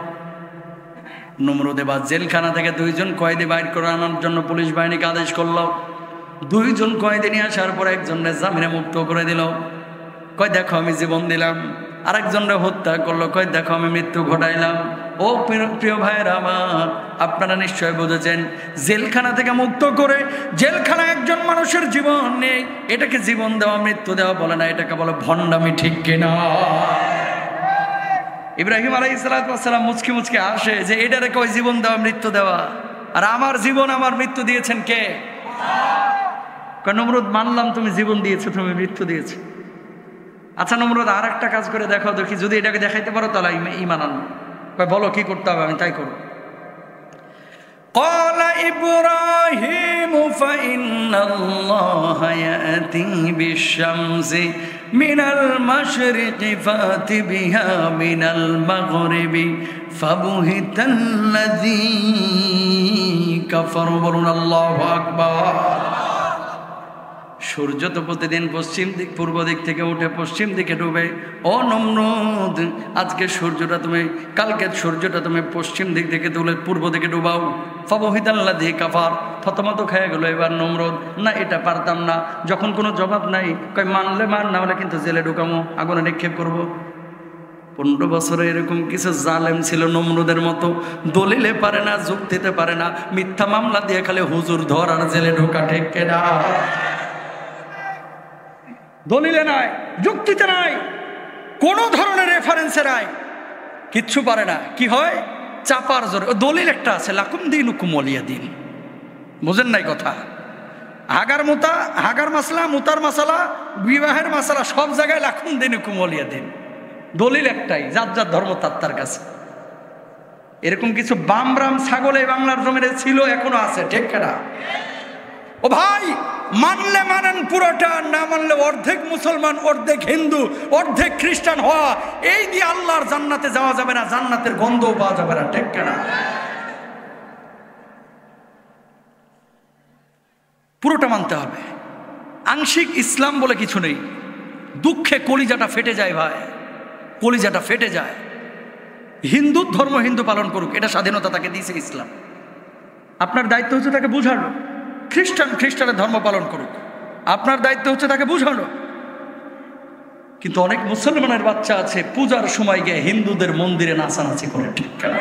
নমরুদ এবার জেলখানা থেকে 2 জন কয়েদি বাইর করে আনার জন্য পুলিশ বাহিনীকে আদেশ করলো। 2 জন কয়েদি নিয়ে আসার পর একজনের জামিনে মুক্ত করে দিল। কয় দেখো আমি জীবন দিলাম। আরেকজনরে হত্যা করলো। কয় দেখো আমি মৃত্যু ঘটাইলাম। ও প্রিয় ভাইয়েরা আমার, আপনারা নিশ্চয় বুঝেছেন, জেলখানা থেকে মুক্ত করে জেলখানা একজন একজন মানুষের জীবন নেই, এটাকে জীবন দেওয়া মৃত্যু দেওয়া বলে না, এটাকে বলে ভণ্ডামি, ঠিক কিনা? ইব্রাহিম আলাইহিস সালাম মুচকি মুচকি আসে যে এটারে কই জীবন দেওয়া মৃত্যু দেওয়া, আর আমার জীবন আমার মৃত্যু দিয়েছেন কে? নমরুদ, মানলাম তুমি জীবন দিয়েছো, তুমি মৃত্যু দিয়েছো। আচ্ছা নমরুদ, আর একটা কাজ করে দেখাও দেখি, যদি এটাকে দেখাইতে পারো তাহলে ঈমান আনবো। কয় বলো কি করতে হবে, আমি তাই করব। قال إبراهيم فإن الله يأتي بالشمس من المشرق فأت بها من المغرب فبهت الذي كفر الله أكبر। সূর্য তো প্রতিদিন পশ্চিম দিক পূর্ব দিক থেকে উঠে পশ্চিম দিকে ডুবে। ও নমরুদ, আজকে সূর্যটা তুমি, কালকে সূর্যটা তুমি পশ্চিম দিক থেকে তুলে পূর্ব দিকে ডুবাও। ফাবহিতাল্লাযী কাফার, থতমত খেয়ে গেল এবার নমরুদ। না, এটা পারতাম না। যখন কোনো জবাব নাই, কয় মানলে মান, না হলে কিন্তু জেলে ঢুকামো, আগুনে নিক্ষেপ করব। 15 বছরে এরকম কিছু জালেম ছিল নমরুদের মতো, দলিলে পারে না, যুক্তিতে পারে না, মিথ্যা মামলা দিয়ে খালি হুজুর ধর আর জেলে ঢোকা, ঠিক কিনা? দলিলে নাই, যুক্তিতে নাই, কোন ধরনের রেফারেন্সে নাই, কিচ্ছু পারে না। কি হয়? চাপার জোরে। দলিল একটা আছে, লাকুম দীনুকুম ওয়ালিয়া দিন। বুঝেন নাই কথা? হাগার মাসলা, মুতার মাসালা, বিবাহের মাসালা, সব জায়গায় লাকুম দীনুকুম ওয়ালিয়া দিন। দলিল একটাই, যার যার ধর্ম তার কাছে। এরকম কিছু বামরাম ছাগল এই বাংলার জমিনে ছিল, এখনো আছে, ঠিক কিনা? ও ভাই, মানলে মানেন পুরোটা, না মানলে অর্ধেক মুসলমান, অর্ধেক হিন্দু, অর্ধেক খ্রিস্টান হওয়া, এই দিয়ে আল্লাহর জান্নাতে যাওয়া যাবে না, জান্নাতের গন্ধও পাওয়া যাবে না, ঠিক কিনা? পুরোটা মানতে হবে। আংশিক ইসলাম বলে কিছু নেই। দুঃখে কলিজাটা ফেটে যায় ভাই, কলিজাটা ফেটে যায়। হিন্দু ধর্ম হিন্দু পালন করুক, এটা স্বাধীনতা তাকে দিয়েছে ইসলাম। আপনার দায়িত্ব হচ্ছে তাকে বুঝানো। খ্রিস্টানের ধর্ম পালন করুক, আপনার দায়িত্ব হচ্ছে তাকে বুঝানো। কিন্তু অনেক মুসলমানের বাচ্চা আছে পূজার সময় গিয়ে হিন্দুদের মন্দিরে নাচানাচি করে, ঠিক কিনা?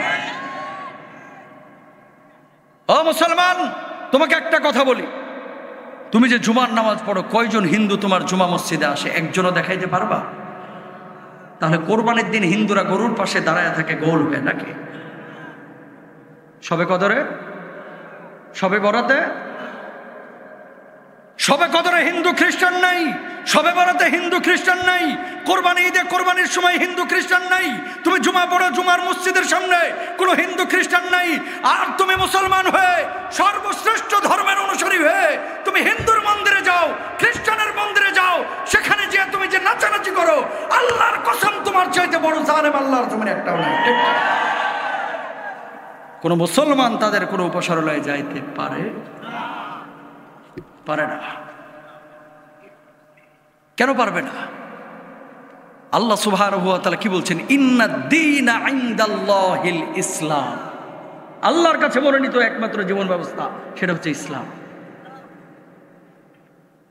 ও মুসলমান, তোমাকে একটা কথা বলি, তুমি যে জুমার নামাজ পড়ো, কয়জন হিন্দু তোমার জুমা মসজিদে আসে? একজনও দেখাইতে পারবা? তাহলে কোরবানির দিন হিন্দুরা গরুর পাশে দাঁড়ায় থাকে গোল হয়ে, নাকি? সবে কদরে, সবে বরাতে, সবে কদরে হিন্দু খ্রিস্টান নাই, সবে বরাতে হিন্দু খ্রিস্টান নাই, কোরবানি ঈদে কোরবানির সময় হিন্দু খ্রিস্টান নাই। তুমি জুমা পড়ো, জুমার মসজিদের সামনে কোনো হিন্দু খ্রিস্টান নাই। আর তুমি মুসলমান হয়ে, সর্বশ্রেষ্ঠ ধর্মের অনুসারী হয়ে তুমি হিন্দুর মন্দিরে যাও, খ্রিস্টানের মন্দিরে যাও, সেখানে যে তুমি যে নাচানাচি করো, আল্লাহর কসম তোমার চাইতে বড় জালেম আল্লাহর জমিনে একটাও নাই। কোন মুসলমান তাদের কোনো উপাসনালয়ে যাইতে পারে না। কেন পারবে না? আল্লাহ সুবহানাহু ওয়া তাআলা কি বলছেন? ইন্নাদ-দীনা ইনদাল্লাহিল ইসলাম। আল্লাহর কাছে মনোনীত একমাত্র জীবন ব্যবস্থা সেটা হচ্ছে ইসলাম।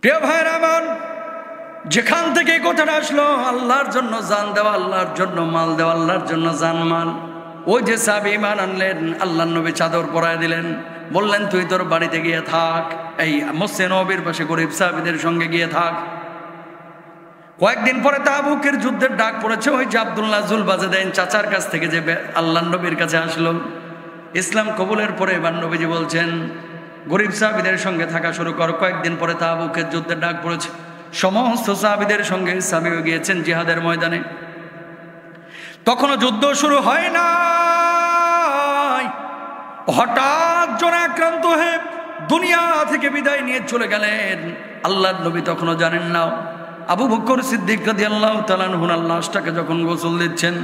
প্রিয় ভাইরা আমার, যেখান থেকে এই কথাটা আসলো, আল্লাহর জন্য জান দেওয়া, আল্লাহর জন্য মাল দেওয়া, আল্লাহর জন্য জান মাল। ওই যে সাহাবী ঈমান আনলেন, আল্লাহর নবী চাদর পরায় দিলেন, বললেন তুই তোর বাড়িতে গিয়ে থাক, এই মসজিদে নববীর পাশে গরিব সাহাবীদের সঙ্গে গিয়ে থাক। কয়েকদিন পরে তাবুকের যুদ্ধের ডাক পড়েছে। ওই যে আব্দুল্লাহ জুলবাজেদাইন চাচার কাছ থেকে যে আল্লাহর নবীর কাছে আসলো, ইসলাম কবুলের পরে এবার নবীজি বলছেন গরিব সাহাবীদের সঙ্গে থাকা শুরু কর। কয়েকদিন পরে তাবুকের যুদ্ধের ডাক পড়েছে, সমস্ত সাহাবীদের সঙ্গে সামিও গিয়েছেন জিহাদের ময়দানে। তখনও যুদ্ধ শুরু হয় না, হঠাৎ জ্বরে আক্রান্ত হয়ে দুনিয়া থেকে বিদায় নিয়ে চলে গেলেন। আল্লাহর নবী তখনও জানেন না। আবু বকর সিদ্দিক রাদিয়াল্লাহু তাআলা আনহুর লাশটাকে যখন গোসল দিচ্ছেন,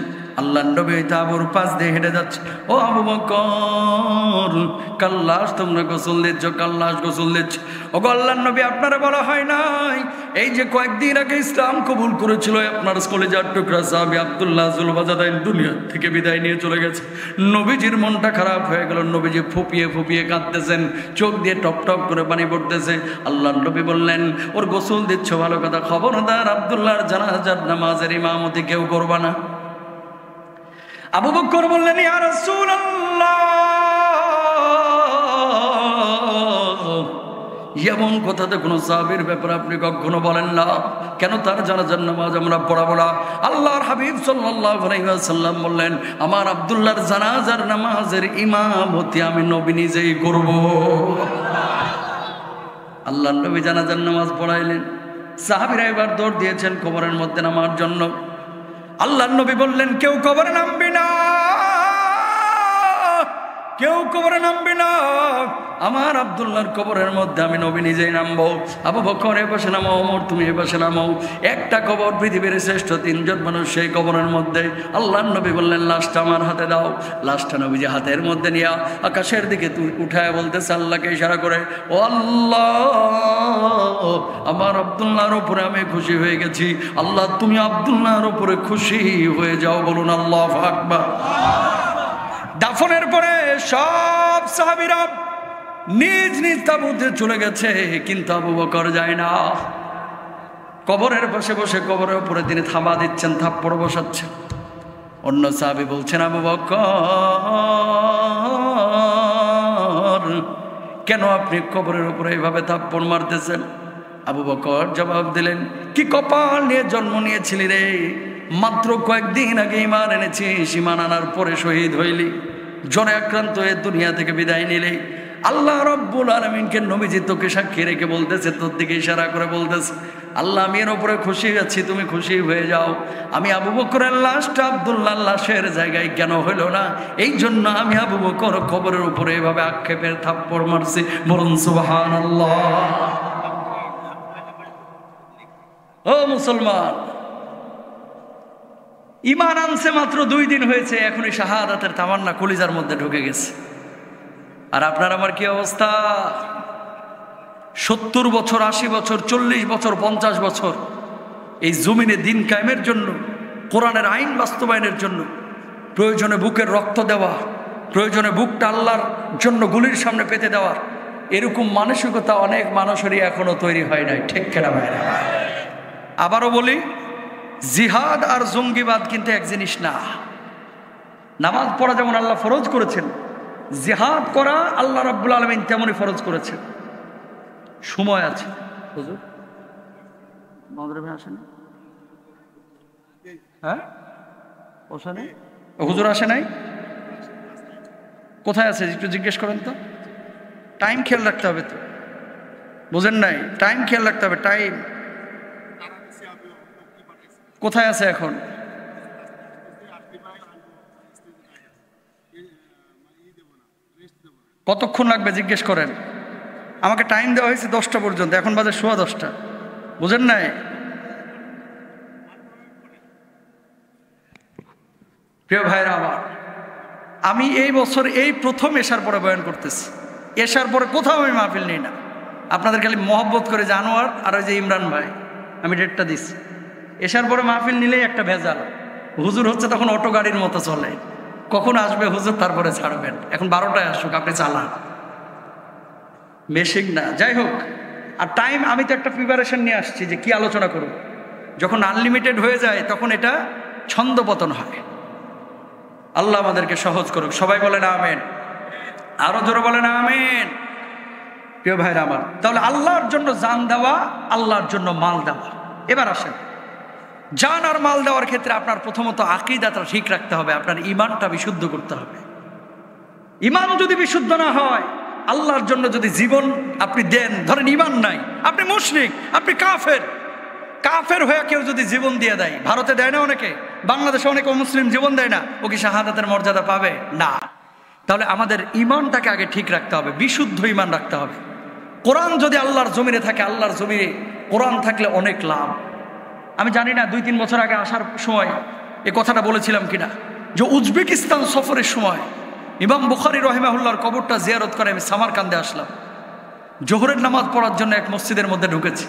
আল্লাহর নবী ওই তাঁবুর পাশ দিয়ে হেঁটে যাচ্ছে। ও আবু বকর, কার লাশ তোমরা গোসল দিচ্ছ, কার লাশ গোসল দিচ্ছ? ও গো আল্লাহর নবী, আপনারা বলা হয় নাই এই যে কয়েকদিন আগে ইসলাম কবুল করেছিল আপনার কলিজার টুকরা সাহাবী আব্দুল্লাহ জুলবাজাদাইন দুনিয়া থেকে বিদায় নিয়ে চলে গেছে। নবীজির মনটা খারাপ হয়ে গেল, নবীজি ফুপিয়ে ফুপিয়ে কাঁদতেছেন, চোখ দিয়ে টপ টপ করে পানি পড়তেছে। আল্লাহর নবী বললেন, ওর গোসল দিচ্ছ ভালো কথা, খবরদার আব্দুল্লাহর জানাজার নামাজের ইমামতি কেউ করবা না। আবু বকর বললেন, ইয়া রাসূলুল্লাহ, এমন কথাতে কোনো সাহাবীর ব্যাপারে আপনি কখনো বলেন না। কেন তার জানাজার নামাজ আমরা পড়াবো না? আল্লাহর হাবিব সাল্লাল্লাহু আলাইহি ওয়াসাল্লাম বললেন, আমার আব্দুল্লাহর জানাজার নামাজের ইমামতি আমি নবী নিজেই করব। আল্লাহর নবী জানাজার নামাজ পড়াইলেন, সাহাবীরা এবার দৌড় দিয়েছেন কবরের মধ্যে নামার জন্য। আল্লাহর নবী বললেন, কেউ কবরে নামবি না, কেউ কবরে নামবে না, আমার আব্দুল্লাহর কবরের মধ্যে আমি নবী নিজেই নামবো। আবু বকর এ পাশে নামো, ওমর তুমি এ পাশে নামো। একটা কবর, পৃথিবীর শ্রেষ্ঠ 3 জন মানুষ সেই কবরের মধ্যে। আল্লাহর নবী বললেন, লাশটা আমার হাতে দাও। লাশটা নবীজি হাতের মধ্যে নিয়ে আকাশের দিকে উঠায় বলতেছে, আল্লাহকে ইশারা করে, ও আল্লাহ, আমার আব্দুল্লাহর উপরে আমি খুশি হয়ে গেছি। আল্লাহ তুমি আব্দুল্লাহর উপরে খুশি হয়ে যাও, বলুন আল্লাহু আকবার। দাফনের পরে সব সাহাবীরা নিজ নিজ তাঁবুতে চলে গেছে, কিন্তু আবু বকর যায় না। কবরের পাশে বসে কবরের উপরে তিনি থাবা দিচ্ছেন, থাপ্পড় বসাচ্ছেন। অন্য সাহাবী বলছেন, আবু বকর, কেন আপনি কবরের উপরে এইভাবে থাপ্পড় মারতেছেন? আবু বকর জবাব দিলেন, কি কপাল নিয়ে জন্ম নিয়েছিলি রে, মাত্র কয়েকদিন আগে ঈমান এনেছিস, ঈমান আনার পরে শহীদ হইলি, জ্বরে আক্রান্ত হয়ে দুনিয়া থেকে বিদায় নিলি। আল্লাহ রাব্বুল আলামিনকে নবীজি তোকে সাক্ষী রেখে বলতেছে, তোর দিকে ইশারা করে বলতেছে, আল্লাহ আমি এর উপরে খুশি আছি, তুমি খুশি হয়ে যাও। আমি আবু বকরের লাশটা আব্দুল্লাহর লাশের জায়গায় কেন হইল না, এই জন্য আমি আবু বকর কবরের উপরে এভাবে আক্ষেপের থাপ্পড় মারছি। বলুন সুবহানাল্লাহ। ও মুসলমান, ঈমান আনছে মাত্র 2 দিন হয়েছে, এখনই শাহাদাতের তামান্না কলিজার মধ্যে ঢুকে গেছে। আর আপনার আমার কি অবস্থা? 70 বছর, 80 বছর, 40 বছর, 50 বছর এই জমিনে দিন কায়েমের জন্য, কোরআনের আইন বাস্তবায়নের জন্য প্রয়োজনে বুকের রক্ত দেওয়া, প্রয়োজনে বুকটা আল্লাহর জন্য গুলির সামনে পেতে দেওয়া, এরকম মানসিকতা অনেক মানুষেরই এখনো তৈরি হয় নাই। ঠিক কেনা ভাইরা? আবারও বলি, জিহাদ আর জঙ্গিবাদ কিন্তু এক জিনিস না। নামাজ পড়া যেমন আল্লাহ ফরজ করেছেন, জিহাদ করা আল্লাহ রাব্বুল আলামিন তেমনই ফরজ করেছেন। সময় আছে। হুজুর মাদ্রাসে আসেন? হ্যাঁ, ওখানে হুজুর আসে নাই? কোথায় আছে একটু জিজ্ঞেস করেন তো। টাইম খেয়াল রাখতে হবে তো, বুঝেন নাই? টাইম খেয়াল রাখতে হবে, টাইম। কোথায় আছে এখন? কতক্ষণ লাগবে জিজ্ঞেস করেন। আমাকে টাইম দেওয়া হয়েছে 10টা পর্যন্ত, এখন বাজে 10:15। বুঝেন নাই? প্রিয় ভাইরা আমার, আমি এই বছর এই প্রথম এশার পরে বয়ান করতেছি। এশার পরে কোথাও আমি মাহফিল নিই না। আপনাদের খালি মহব্বত করে জানোয়ার আর ওই যে ইমরান ভাই, আমি ডেটটা দিচ্ছি। এশার পরে মাহফিল নিলেই একটা ভেজাল। হুজুর হচ্ছে তখন অটো গাড়ির মতো চলে, কখন আসবে হুজুর তারপরে ছাড়বেন। এখন 12টায় আসুক, আপনি চালান, মেশিং না। যাই হোক, আর টাইম আমি তো একটা প্রিপারেশন নিয়ে আসছি যে কি আলোচনা করব। যখন আনলিমিটেড হয়ে যায় তখন এটা ছন্দপতন হয়। আল্লাহ আমাদেরকে সহজ করুক। সবাই বলেন আমিন, আরো জোরে বলেন আমিন। প্রিয় ভাইরা আমার, তাহলে আল্লাহর জন্য জান দেওয়া, আল্লাহর জন্য মাল দেওয়া। এবার আসেন, জান আর মাল দেওয়ার ক্ষেত্রে আপনার প্রথমত আকীদাটা ঠিক রাখতে হবে, আপনার ঈমানটা বিশুদ্ধ করতে হবে। ঈমান যদি বিশুদ্ধ না হয়, আল্লাহর জন্য যদি জীবন আপনি দেন, ধরেন ঈমান নাই, আপনি মুশরিক, আপনি কাফের। কাফের হয়ে কেউ যদি জীবন দিয়ে দেয়, ভারতে দেয় না অনেকে, বাংলাদেশে অনেক মুসলিম জীবন দেয় না, ও কি শাহাদাতের মর্যাদা পাবে? না। তাহলে আমাদের ঈমানটাকে আগে ঠিক রাখতে হবে, বিশুদ্ধ ঈমান রাখতে হবে। কোরআন যদি আল্লাহর জমিনে থাকে, আল্লাহর জমিনে কোরআন থাকলে অনেক লাভ। আমি জানি না 2-3 বছর আগে আসার সময় এ কথাটা বলেছিলাম কিনা, যে উজবেকিস্তান সফরের সময় ইমাম বুখারী রাহিমাহুল্লাহর কবরটা জিয়ারত করে আমি সামারকান্দে আসলাম। জোহরের নামাজ পড়ার জন্য এক মসজিদের মধ্যে ঢুকেছি।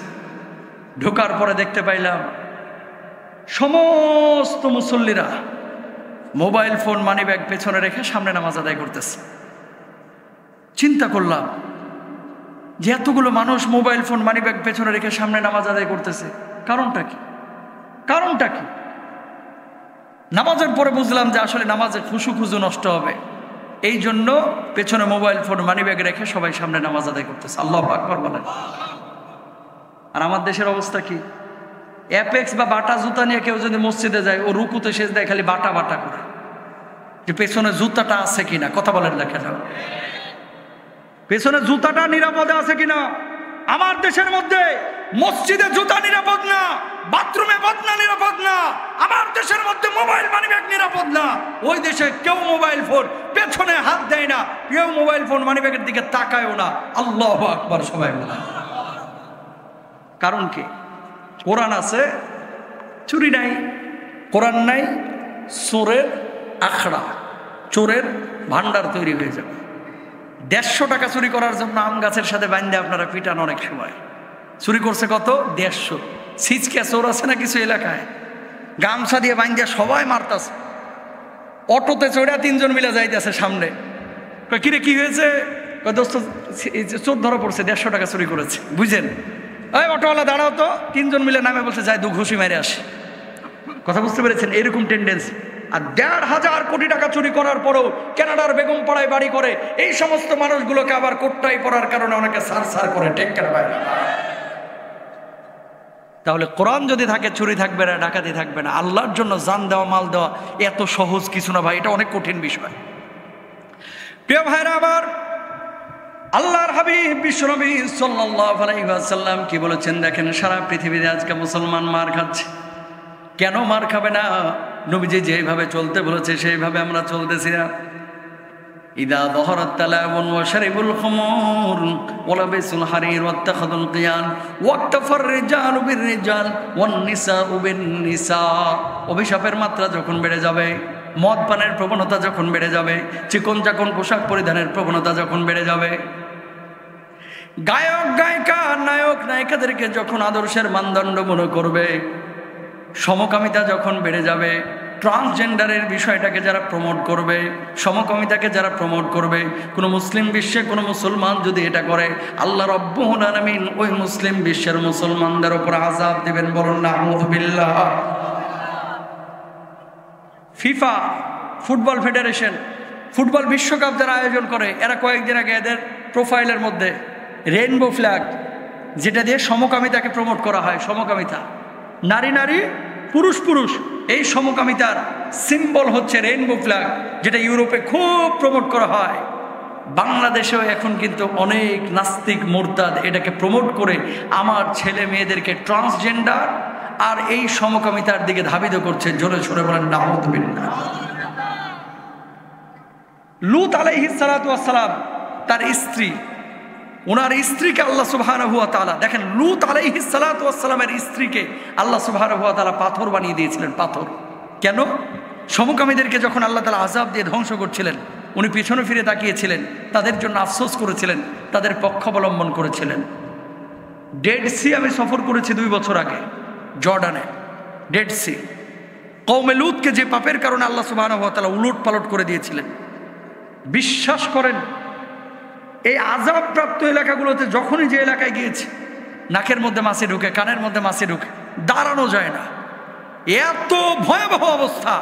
ঢোকার পরে দেখতে পাইলাম সমস্ত মুসল্লিরা মোবাইল ফোন, মানি ব্যাগ পেছনে রেখে সামনে নামাজ আদায় করতেছে। চিন্তা করলাম যে এতগুলো মানুষ মোবাইল ফোন, মানি ব্যাগ পেছনে রেখে সামনে নামাজ আদায় করতেছে, কারণটা কি? কারণটা কি? নামাজের পরে বুঝলাম যে আসলে নামাজে খুশু নষ্ট হবে। এই জন্য পেছনে মোবাইল ফোন মানিব্যাগ রেখে সবাই সামনে নামাজ আদায় করতেছে। আল্লাহু আকবার বলেন। আর আমার দেশের অবস্থা কি? অ্যাপেক্স বা বাটা জুতা নিয়ে কেউ যদি মসজিদে যায়, ও রুকুতে সেজদায় খালি বাটা বাটা করে, যে পেছনে জুতাটা আছে কিনা। কথা বলেন না কেন? পেছনে জুতাটা নিরাপদে আছে কিনা? আমার দেশের মধ্যে মসজিদে জুতা নিরাপদ না, বাথরুমে বদনা নিরাপদ না, আমার দেশের মধ্যে মোবাইল মানিব্যাগ নিরাপদ না। ওই দেশে কেউ মোবাইল ফোন পেছনে হাত দেয় না, কেউ মোবাইল ফোন মানিব্যাগের দিকে তাকায়ও না। আল্লাহু আকবার সবাই বলে। কারণ কি? কোরআন আছে, চুরি নাই। কোরআন নাই, চোরের আখড়া, চোরের ভান্ডার তৈরি হয়ে যাবে। 150 টাকা চুরি করার জন্য আম গাছের সাথে বান্ধে আপনারা পিটান অনেক সময়। চুরি করছে কত? 150। ছিচকে চোর আছে না কিছু এলাকায়, গামছা দিয়ে বান্ধে সবাই মারতাছে। অটোতে চড়ে 3 জন মিলে যাইতেছে সামনে। কিরে কি হয়েছে? দোস্ত চোর ধরা পড়ছে, 150 টাকা চুরি করেছে। বুঝছেন? ওই অটোওয়ালা দাঁড়াও তো। 3 জন মিলে নামে বলছে যাই 2 ঘুষি মেরে আসে। কথা বুঝতে পেরেছেন? এরকম টেন্ডেন্সি। আর 1,500 কোটি টাকা চুরি করার পরেও কানাডার বেগম পাড়ায় বাড়ি করে এই সমস্ত মানুষগুলোকে আবার কোটটাই পরার কারণে অনেকে সার করে। ঠিক কেন ভাই? তাহলে কোরআন যদি থাকে চুরি থাকবে না, ডাকাতি থাকবে না। আল্লাহর জন্য জান দেওয়া, মাল দেওয়া এত সহজ কিছু না ভাই, এটা অনেক কঠিন বিষয়। প্রিয় ভাইরা আবার, আল্লাহর হাবিব বিশ্বনবী সাল্লাল্লাহু আলাইহি ওয়াসাল্লাম কি বলেছেন দেখেন। সারা পৃথিবীতে আজকে মুসলমান মার খাচ্ছে। কেন মার খাবে না? নবীজি যেভাবে চলতে বলেছে সেইভাবে আমরা চলতেছি না। ইদা দহরাত তালাবুন ওয়া শারিবুল খুমুর ওয়া লাবিসুল হারির ওয়াত্তাখাযুল কিয়ান ওয়াক্তাফার রিজালু বির রিজাল ওয়ান নিসাউ বিন নিসা। অভিশাপের মাত্রা যখন বেড়ে যাবে, মদ পানের প্রবণতা যখন বেড়ে যাবে, চিকন চাকন পোশাক পরিধানের প্রবণতা যখন বেড়ে যাবে, গায়ক গায়িকা নায়ক নায়িকাদেরকে যখন আদর্শের মানদণ্ড মনে করবে, সমকামিতা যখন বেড়ে যাবে, ট্রান্সজেন্ডারের বিষয়টাকে যারা প্রমোট করবে, সমকামিতাকে যারা প্রমোট করবে, কোনো মুসলিম বিশ্বে কোনো মুসলমান যদি এটা করে, আল্লাহ রাব্বুল আলামিন ওই মুসলিম বিশ্বের মুসলমানদের উপর আযাব দিবেন। বলুন না আউযু বিল্লাহ। ফিফা ফুটবল ফেডারেশন ফুটবল বিশ্বকাপ যারা আয়োজন করে, এরা কয়েকদিন আগে এদের প্রোফাইলের মধ্যে রেইনবো ফ্ল্যাগ, যেটা দিয়ে সমকামিতাকে প্রমোট করা হয়, সমকামিতা, নারী নারী পুরুষ পুরুষ, এই সমকামিতার সিম্বল হচ্ছে রেইনবো ফ্ল্যাগ, যেটা ইউরোপে খুব প্রমোট করা হয়। বাংলাদেশেও এখন কিন্তু অনেক নাস্তিক মুরতাদ এটাকে প্রমোট করে আমার ছেলে মেয়েদেরকে ট্রান্সজেন্ডার আর এই সমকামিতার দিকে ধাবিত করছে। জোরে সোরে বলেন নাউযুবিল্লাহ। লূত আলাইহিস সালাতু ওয়াস সালাম, তার স্ত্রী, ওনার স্ত্রীকে আল্লাহ সুবহানাহু ওয়া তাআলা, দেখেন লূত আলাইহিস সালাতু ওয়াস সালামের স্ত্রীকে আল্লাহ সুবহানাহু ওয়া তাআলা পাথর বানিয়ে দিয়েছিলেন। পাথর কেন? সমকামীদেরকে যখন আল্লাহ তাআলা আযাব দিয়ে ধ্বংস করছিলেন, উনি পিছনে ফিরে তাকিয়েছিলেন, তাদের জন্য আফসোস করেছিলেন, তাদের পক্ষ অবলম্বন করেছিলেন। ডেড সি আমি সফর করেছি 2 বছর আগে জর্ডানে। ডেড সি কওমে লূতকে যে পাপের কারণে আল্লাহ সুবহানাহু ওয়া তাআলা উলট পালট করে দিয়েছিলেন, বিশ্বাস করেন এই আযাবপ্রাপ্ত এলাকাগুলোতে যখনই যে এলাকায় গিয়েছি, নাকের মধ্যে মাছি ঢুকে, কানের মধ্যে মাছি ঢুকে, দাঁড়ানো যায় না, এত ভয়াবহ অবস্থা।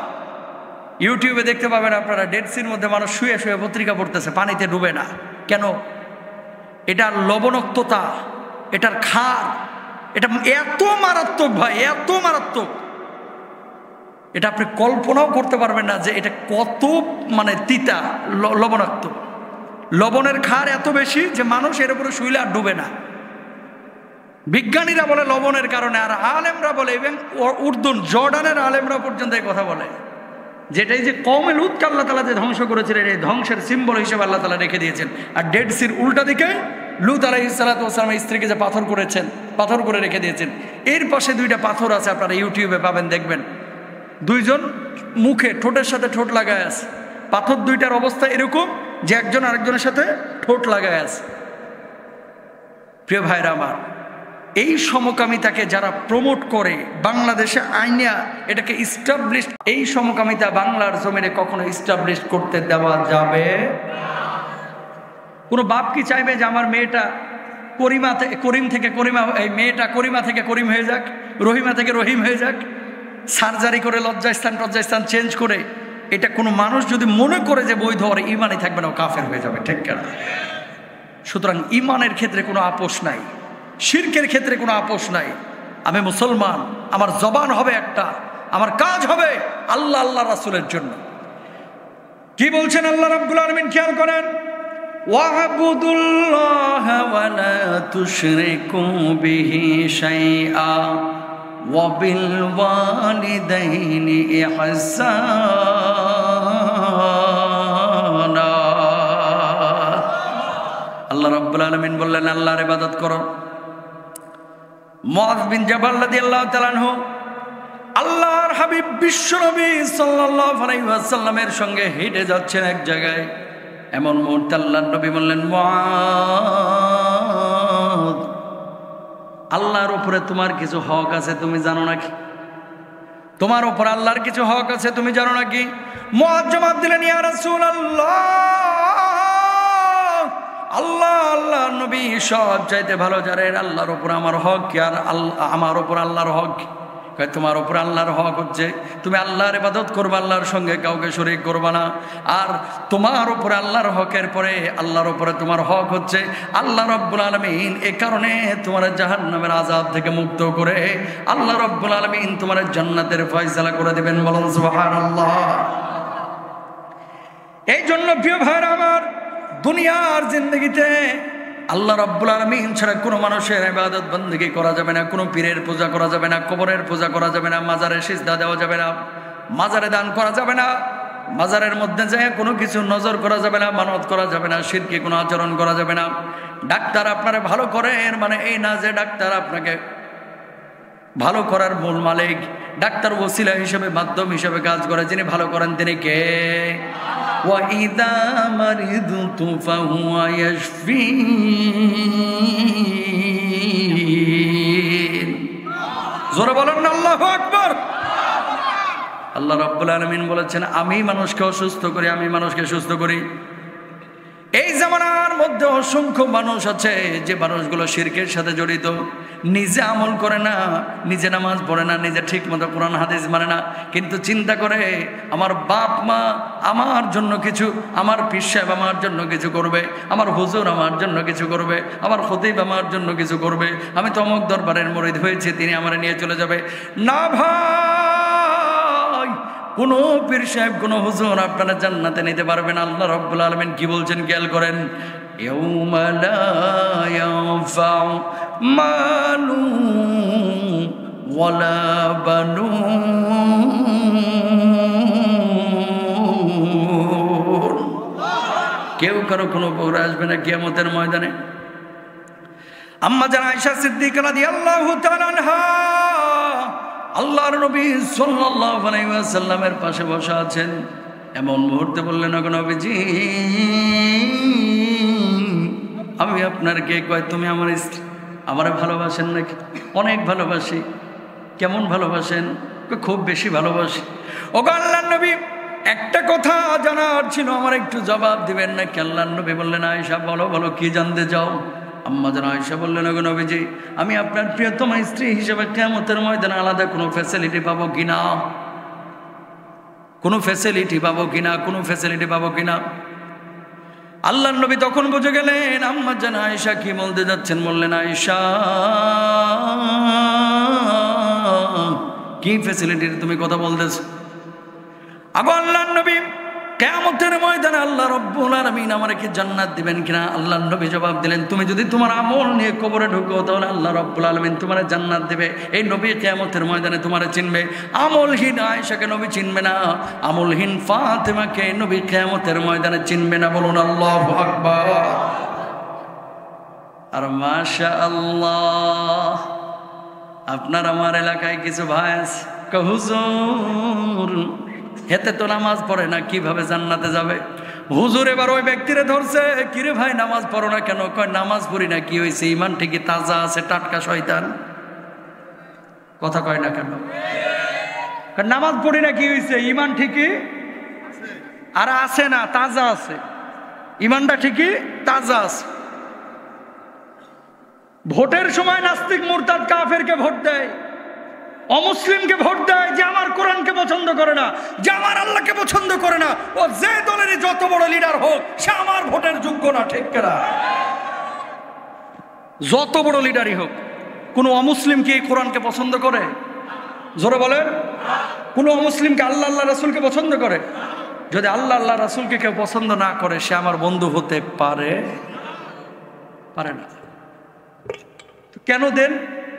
ইউটিউবে দেখতে পাবেন আপনারা, ডেড সির মধ্যে মানুষ শুয়ে শুয়ে পত্রিকা পড়তেছে, পানিতে ডুবে না। কেন? এটার লবণাক্ততা, এটার ক্ষার, এটা এত মারাত্মক ভাই, এত মারাত্মক, এটা আপনি কল্পনাও করতে পারবেন না যে এটা কত তিতা, লবণাক্ত। লবণের ক্ষার এত বেশি যে মানুষ এর উপরে শুইলে আর ডুবে না। বিজ্ঞানীরা বলে লবণের কারণে, আর আলেমরা বলে, এবং উর্দুন জর্ডানের আলেমরা পর্যন্ত এই কথা বলে, যেটাই যে কওমে লূতকে আল্লাহ তাআলা যে ধ্বংস করেছিলেন, এই ধ্বংসের সিম্বল হিসেবে আল্লাহ তাআলা রেখে দিয়েছেন। আর ডেড সির উল্টা দিকে লূত আলাইহিস সালাতু ওয়াস সালামের স্ত্রীকে যে পাথর করেছেন, পাথর করে রেখে দিয়েছেন। এর পাশে 2টা পাথর আছে, আপনারা ইউটিউবে পাবেন, দেখবেন 2 জন মুখে ঠোঁটের সাথে ঠোঁট লাগায় আছে। পাথর 2টার অবস্থা এরকম যে একজন আরেকজনের সাথে ঠোঁট লাগায় আছে। প্রিয় ভাইরা আমার, এই সমকামিতাকে যারা প্রমোট করে বাংলাদেশে আইনে এটাকে ইস্টাবলিশ, এই সমকামিতা বাংলার জমিনে কখনো ইস্টাবলিশ করতে দেওয়া যাবে। কোনো বাপ কি চাইবে যে আমার মেয়েটা করিম থেকে করিমা, এই মেয়েটা করিমা থেকে করিম হয়ে যাক, রহিমা থেকে রহিম হয়ে যাক? সার্জারি করে লজ্জাস্থান চেঞ্জ করে এটা কোনো মানুষ যদি মনে করে যে বৈধ, আর ইমানই থাকবে না, কাফের হয়ে যাবে, ঠিক না? সুতরাং ইমানের ক্ষেত্রে কোনো আপোষ নাই, শিরকের ক্ষেত্রে কোনো আপোষ নাই। আমি মুসলমান, আমার জবান হবে একটা, আমার কাজ হবে আল্লাহ আল্লাহ রাসূলের জন্য। কি বলছেন আল্লাহ রাব্বুল আলামিন, খেয়াল করেন, ওয়া'বুদুল্লাহা ওয়া লা তুশরিকু বিহি শাইআ ওয়া বিল ওয়ালিদাইনি ইহসানা। আল্লাহ রাব্বুল আলামিন বললেন আল্লাহর ইবাদত করো। মুআয বিন জাবাল রাদিয়াল্লাহু তাআলা আনহু আল্লাহর হাবিব বিশ্বনবী সাল্লাল্লাহু আলাইহি ওয়াসাল্লামের সঙ্গে হেঁটে যাচ্ছেন এক জায়গায়। এমন মুহূর্তে আল্লাহর নবী বললেন, মুআয, আল্লাহর উপরে তোমার কিছু হক আছে, তুমি জানো নাকি? তোমার উপর আল্লাহর কিছু হক আছে, তুমি জানো নাকি? মুআয জবাব দিলেন, ইয়া রাসূলুল্লাহ, আল্লাহ আল্লাহ নবী সব চাইতে ভালো জানেন আল্লাহর উপর আমার হক কি, আর আমার উপর আল্লাহর হক। তোমার উপর আল্লাহর হক হচ্ছে তুমি আল্লাহর ইবাদত করবা, আল্লাহর সঙ্গে কাউকে শরীক করবা না। আর তোমার উপরে আল্লাহর হকের পরে আল্লাহর উপরে তোমার হক হচ্ছে আল্লাহ রাব্বুল আলামিন এই কারণে তোমার জাহান্নামের আযাব থেকে মুক্ত করে আল্লাহ রাব্বুল আলামিন তোমার জান্নাতের ফয়সালা করে দিবেন। বলুন সুবহানাল্লাহ। এই জন্য প্রিয় ভাইরা আমার, দুনিয়ার জিন্দগিতে আল্লাহ রাব্বুল আলামিন ছাড়া কোনো মানুষের ইবাদত বندگی করা যাবে না, কোনো পীরের পূজা করা যাবে না, কবরের পূজা করা যাবে না, মাজারে সিজদা দেওয়া যাবে না, মাজারে দান করা যাবে না, মাজারের মধ্যে যায় কোনো কিছু নজর করা যাবে না, মানত করা যাবে না, শিরকি কোনো আচরণ করা যাবে না। ডাক্তার আপনারে ভালো করে এর মানে এই না যে ডাক্তার আপনাকে ভালো করার মূল মালিক। ডাক্তার ওসিলা হিসেবে, মাধ্যম হিসেবে কাজ করে, যিনি ভালো করেন তিনি কে? وَإِذَا مَرِضْتُ فَهُوَ يَشْفِينِ। জোরে বলেন না আল্লাহু আকবার। আল্লাহ রাব্বুল আলামিন বলেছেন, আমি মানুষকে অসুস্থ করি, আমি মানুষকে সুস্থ করি। এই জামানার মধ্যে অসংখ্য মানুষ আছে যে মানুষগুলো শিরকের সাথে জড়িত, নিজে আমল করে না, নিজে নামাজ পড়ে না, নিজে ঠিক মতো কোরআন হাদিস মানে না, কিন্তু চিন্তা করে আমার বাপ মা আমার জন্য কিছু, আমার পীর সাহেব আমার জন্য কিছু করবে, আমার হুজুর আমার জন্য কিছু করবে, আমার খতিব আমার জন্য কিছু করবে, আমি তো অমুক দরবারের মুরিদ হয়েছি, তিনি আমার নিয়ে চলে যাবে। না ভাই, কোনো পীর সাহেব, কোনো হুজুর আপনারা জান্নাতে নিতে পারবেন। আল্লাহ রাব্বুল আলামিন কি বলছেন খেয়াল করেন, ইয়াউমা লা ইয়ানফাউ মালু ওয়ালা বানুন। কেউ কারো কোনো উপকার আসবে না কিয়ামতের ময়দানে। আম্মা জান আয়েশা সিদ্দিকা রাদিয়াল্লাহু তাআলা আনহা আল্লাহর নবী সাল্লাল্লাহু আলাইহি ওয়াসাল্লামের পাশে বসা আছেন। এমন মুহূর্তে বললেন, ওগো নবীজি, আমি আপনার কে? কয়, তুমি আমার স্ত্রী। আমারে ভালোবাসেন নাকি? অনেক ভালোবাসি। কেমন ভালোবাসেন? খুব বেশি ভালোবাসি। ওগো আল্লাহর নবী, একটা কথা জানার ছিল, আমার একটু জবাব দিবেন নাকি? আল্লাহর নবী বললেন, আয়েশা বলো, বলো কি জানতে চাও? আম্মা জান আয়েশা বললেন, ওগো নবীজি, আমি আপনার প্রিয়তমা স্ত্রী হিসেবে কিয়ামতের ময়দানে আলাদা কোনো ফ্যাসিলিটি পাবো কিনা? কোনো ফ্যাসিলিটি পাবো কিনা? কোনো ফ্যাসিলিটি পাবো কিনা? আল্লাহর নবী তখন বুঝে গেলেন আম্মা জান আয়েশা কি বলতে যাচ্ছেন। বললেন, আয়েশা, কি ফ্যাসিলিটির তুমি কথা বলতেছ? আগো আল্লাহর নবী, কিয়ামতের ময়দানে আল্লাহ রাব্বুল আলামিন আমারে কি জান্নাত দিবেন কিনা? আল্লাহর নবী জবাব দিলেন, তুমি যদি তোমার আমল নিয়ে কবরে ঢুকো তাহলে আল্লাহ রাব্বুল আলামিন তোমারে জান্নাত দিবে। এই নবী কিয়ামতের ময়দানে তোমারে চিনবে। আমলহীন আয়েশাকে নবী চিনবে না, আমলহীন ফাতেমাকে নবী কিয়ামতের ময়দানে চিনবে না। বলুন আল্লাহু আকবার। আর মাশাআল্লাহ, আপনার আমার এলাকায় কিছু ভাই আছে, হুজুর হেতে তো নামাজ পড়ে না, কিভাবে জান্নাতে যাবে? হুজুর এবার ওই ব্যক্তিরে ধরছে, কিরে ভাই নামাজ পড়ো না কেন? কয়, নামাজ পড়ি না, কি হয়েছে? ইমান ঠিকই তাজা আছে, টাটকা শয়তান। কথা কয় না কেন? নামাজ পড়ি না, কি হয়েছে? ইমান ঠিকই আর আছে না, তাজা আছে, ইমানটা ঠিকই তাজা আছে। ভোটের সময় নাস্তিক মুরতাদ কাফেরকে ভোট দেয়, অমুসলিমকে ভোট দেয়, যে আমার কোরআনকে পছন্দ করে না, যে আমার আল্লাহকে পছন্দ করে না, ও যে দলেরই যত বড় লিডার হোক সে আমার ভোটের যোগ্য না। ঠিক কিনা? যত বড় লিডারই হোক, কোন অমুসলিম কি এই কোরআনকে পছন্দ করে? জোরে বলেন। কোন অমুসলিমকে আল্লাহ আল্লাহ রাসূলকে পছন্দ করে? যদি আল্লাহ আল্লাহ রাসূলকে কেউ পছন্দ না করে, সে আমার বন্ধু হতে পারে না। কেন দেন?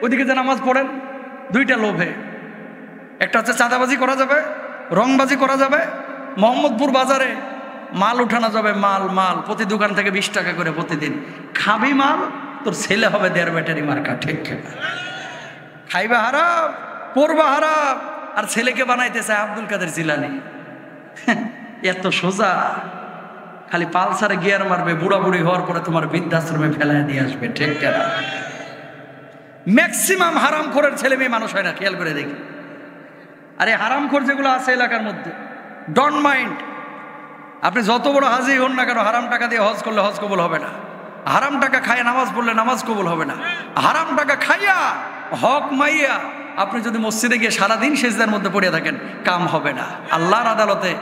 ওইদিকে যে নামাজ পড়েন, দুইটা লোভে। একটা হচ্ছে চাঁদাবাজি করা যাবে, রংবাজি করা যাবে, মোহাম্মদপুর বাজারে মাল উঠানো যাবে, মাল প্রতি দোকান থেকে 20 টাকা করে প্রতিদিন। খাবি মাল, তোর ছেলে হবে 1.5 ব্যাটারি মার্কা। ঠিক কিনা? খাইবা হারাম, পড়বা হারাম, আর ছেলেকে বানাইতে চায় আব্দুল কাদের জিলানী। এত সোজা। খালি পালসারে গিয়ার মারবে, বুড়া বুড়ি হওয়ার পরে তোমার বৃদ্ধাশ্রমে ফেলায় দিয়ে আসবে। ঠিক কিনা? ম্যাক্সিমাম হারামখোরের ছেলে মেয়ে মানুষ হয় না, খেয়াল করে দেখি। আরে হারামখোর যেগুলো আছে এলাকার মধ্যে, ডোন্ট মাইন্ড। আপনি যত বড় হাজি হন না কেন, হারাম টাকা দিয়ে হজ করলে হজ কবুল হবে না। হারাম টাকা খাইয়া নামাজ পড়লে নামাজ কবুল হবে না। হারাম টাকা খাইয়া হক মাইয়া আপনি যদি মসজিদে গিয়ে সারাদিন সেজদার মধ্যে পড়ে থাকেন, কাম হবে না। আল্লাহর আদালতে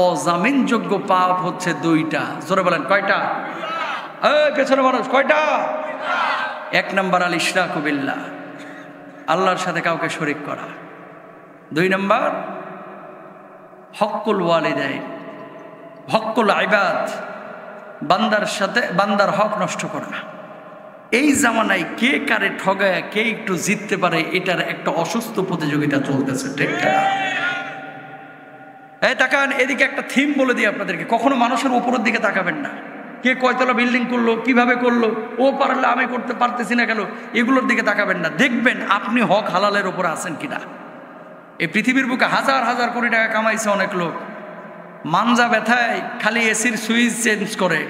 অজামিনযোগ্য পাপ হচ্ছে 2টা। জোরে বলেন, কয়টা? পেছনে মানুষ, কয়টা? 1 নম্বর আল ইশরাকু বিল্লাহ, আল্লাহর সাথে কাউকে শরীক করা। 2 নম্বর হক্কুল ওয়ালিদাইন, হক্কুল ইবাদ, বান্দার হক নষ্ট করা। এই জামানায় কে কারে ঠগায় কে একটু জিততে পারে, এটার একটা অসুস্থ প্রতিযোগিতা চলতেছে। ঠিক না? এই তাকান এদিকে, একটা থিম বলে দিই আপনাদেরকে, কখনো মানুষের উপরের দিকে তাকাবেন না। কে কয়তলা বিল্ডিং করলো, কিভাবে করলো, ও পারলে আমি করতে পারতেছি না কেন, এগুলোর দিকে তাকাবেন না। দেখবেন আপনি হক হালালের উপরে আছেন কিনা। এই পৃথিবীর বুকে হাজার হাজার কোটি টাকা কামাইছে অনেক লোক, মানজা ব্যথায় খালি এসির সুইচ চেঞ্জ করে,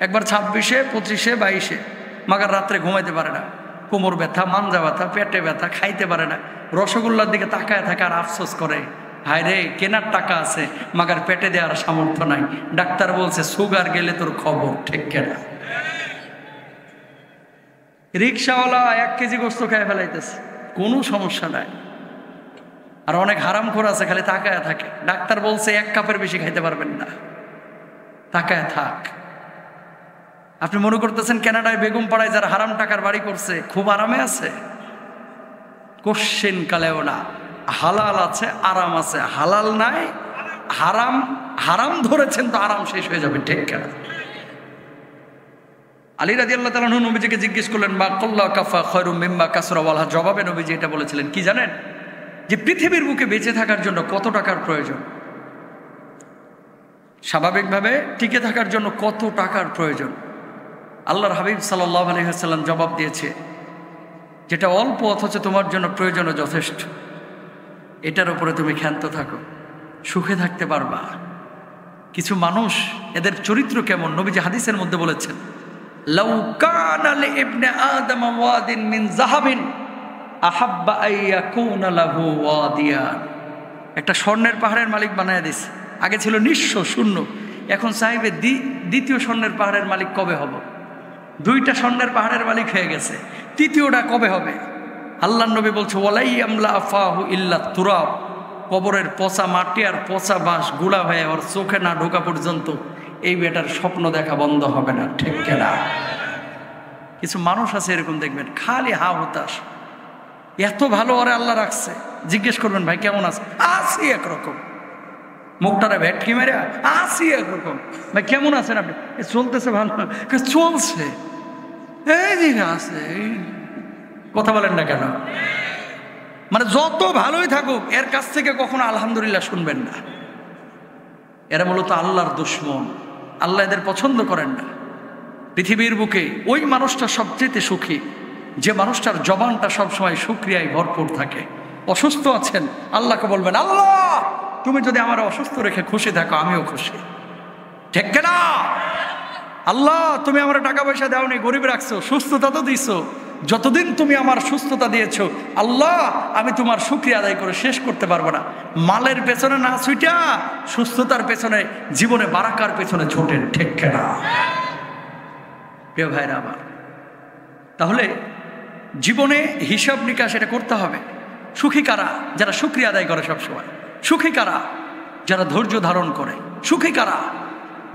একবার 26-এ 25-এ 22-এ, মাগার রাত্রে ঘুমাইতে পারে না, কোমর ব্যথা, মানজা ব্যথা, পেটে ব্যথা, খাইতে পারে না, রসগোল্লার দিকে তাকায় থাকে আর আফসোস করে, হায় রে কেনার টাকা আছে মাগার পেটে দেওয়ার সামর্থ্য নাই, ডাক্তার বলছে সুগার গেলে তোর খবর। ঠিক কেনা? রিক্সাওয়ালা 1 কেজি গোস্ত খায় ফেলাইতেছে, কোনো সমস্যা নাই। আর অনেক হারামখোর আছে খালি তাকায় থাকে, ডাক্তার বলছে 1 কাপের বেশি খাইতে পারবেন না, তাকায় থাক। আপনি মনে করতেছেন কানাডায় বেগম পাড়ায় যারা হারাম টাকার বাড়ি করছে খুব আরামে আছে? কোশ্চেন কালেও না। হালাল আছে, আরাম আছে, হালাল নাই, হারাম ধরেছেন তো আরাম শেষ হয়ে যাবে। ঠিক কেনা? আলী রাদিয়াল্লাহু তাআলা আনহু নবীজিকে জিজ্ঞেস করলেন, মা কাল্লা কাফা খায়রুম মিম্মা কাসরা ওয়ালা। জবাবে নবীজি এটা বলেছিলেন, কি জানেন? যে পৃথিবীর বুকে বেঁচে থাকার জন্য কত টাকার প্রয়োজন, স্বাভাবিকভাবে টিকে থাকার জন্য কত টাকার প্রয়োজন। আল্লাহর হাবিব সাল্লাল্লাহু আলাইহি ওয়াসাল্লাম জবাব দিয়েছে, যেটা অল্প অথচ তোমার জন্য প্রয়োজনও যথেষ্ট, এটার উপরে তুমি ক্ষান্ত থাকো, সুখে থাকতে পারবা। কিছু মানুষ, এদের চরিত্র কেমন, নবীজি হাদিসের মধ্যে বলেছেন, লাউ কানা লিইবনে আদম ওয়াদিন মিন যাহাবিন আহাব্বা আইয়াকুনা লাহু ওয়াদিয়ান। একটা স্বর্ণের পাহাড়ের মালিক বানায় দিছে। আগে ছিল নিঃস্ব, শূন্য, এখন চাইবে দ্বিতীয় স্বর্ণের পাহাড়ের মালিক কবে হব। 2টা স্বর্ণের পাহাড়ের মালিক হয়ে গেছে, 3য়টা কবে হবে? আল্লাহর নবী বলছে, ওয়ালাই আমলা আফাহু ইল্লা তুরাব। কবরের পচা মাটি আর পচা বাঁশ গুড়া হয়ে ওর চোখে না ঢোকা পর্যন্ত এই বেটার স্বপ্ন দেখা বন্ধ হবে না। ঠিক কিনা? কিছু মানুষ আছে এরকম, দেখবেন খালি হা হতাশ, এত ভালো ওরে আল্লাহ রাখছে, জিজ্ঞেস করবেন ভাই কেমন আছে, আছি একরকম, মুখটারে ভেটকি মেরে আছি একরকম। ভাই কেমন আছেন আপনি? চলতেছে ভালো, চলছে, এই দিকে আছে, কথা বলেন না কেন? মানে যত ভালোই থাকুক এর কাছ থেকে কখনো আলহামদুলিল্লাহ শুনবেন না। এরা মূলত আল্লাহর দুশমন, আল্লাহ এদের পছন্দ করেন না। পৃথিবীর বুকে ওই মানুষটা সবচেয়ে সুখী যে মানুষটার জবানটা সবসময় শুকরিয়ায় ভরপুর থাকে। অসুস্থ আছেন, আল্লাহকে বলবেন, আল্লাহ তুমি যদি আমার অসুস্থ রেখে খুশি থাকো আমিও খুশি। ঠিক না? আল্লাহ তুমি আমার টাকা পয়সা দাওনি, গরিব রাখছো, সুস্থতা তো দিছো, যতদিন তুমি আমার সুস্থতা দিয়েছো আল্লাহ আমি তোমার শুকরিয়া আদায় করে শেষ করতে পারবো না। মালের পেছনে না ছুটা সুস্থতার পেছনে, জীবনে বারাকার পেছনে ছোটেন। ঠিক না? প্রিয় ভাইরা আমার, তাহলে জীবনে হিসাব নিকাশ এটা করতে হবে। সুখী কারা? যারা শুকরিয়া আদায় করে সবসময়। সুখী কারা? যারা ধৈর্য ধারণ করে। সুখী কারা?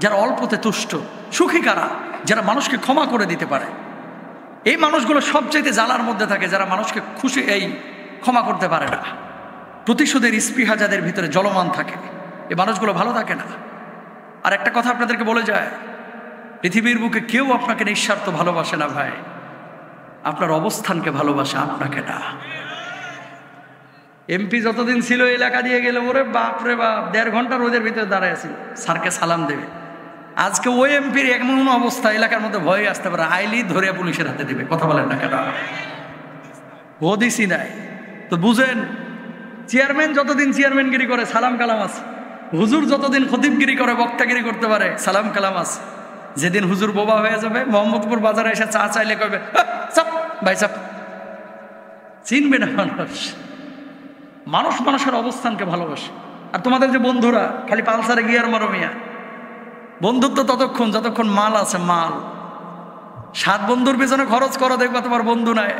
যারা অল্পতে তুষ্ট। সুখী কারা? যারা মানুষকে ক্ষমা করে দিতে পারে। এই মানুষগুলো সবচাইতে জ্বালার মধ্যে থাকে, যারা মানুষকে ক্ষমা করতে পারে না। প্রতিশোধের স্পৃহা যাদের ভিতরে জ্বলমান থাকে, এই মানুষগুলো ভালো থাকে না। আর একটা কথা আপনাদেরকে বলে যায়, পৃথিবীর বুকে কেউ আপনাকে নিঃস্বার্থ ভালোবাসে না ভাই, আপনার অবস্থানকে ভালোবাসে, আপনাকে না। এমপি যতদিন ছিল এলাকা দিয়ে গেলে ওরে বাপ রে বাপ, 1.5 ঘন্টা রোদের ভিতরে দাঁড়ায় ছিল, স্যারকে সালাম দেবে। আজকে ওই এমপির এমন অবস্থা, এলাকার মধ্যে ভয়ে আসতে পারে, আইলি ধরে পুলিশের হাতে দিবে। কথা বলেন না কেন? হদিসই নাই তো বুঝেন। চেয়ারম্যান যতদিন চেয়ারম্যানগিরি করে সালাম কালাম আছে, হুজুর যতদিন খতিবগিরি করে, বক্তাগিরি করতে পারে, সালাম কালাম আছে। যেদিন হুজুর বোবা হয়ে যাবে, মোহাম্মদপুর বাজারে এসে চা চাইলে কবে চাপ ভাই চাপ, চিনবে না মানুষ। মানুষ মানুষের অবস্থানকে ভালোবাসে। আর তোমাদের যে বন্ধুরা খালি পালসারে গিয়ার মারো মিয়া, বন্ধুত্ব ততক্ষণ যতক্ষণ মাল আছে। মাল 7 বন্ধুর পিছনে খরচ করো, দেখবা তোমার বন্ধু নাই,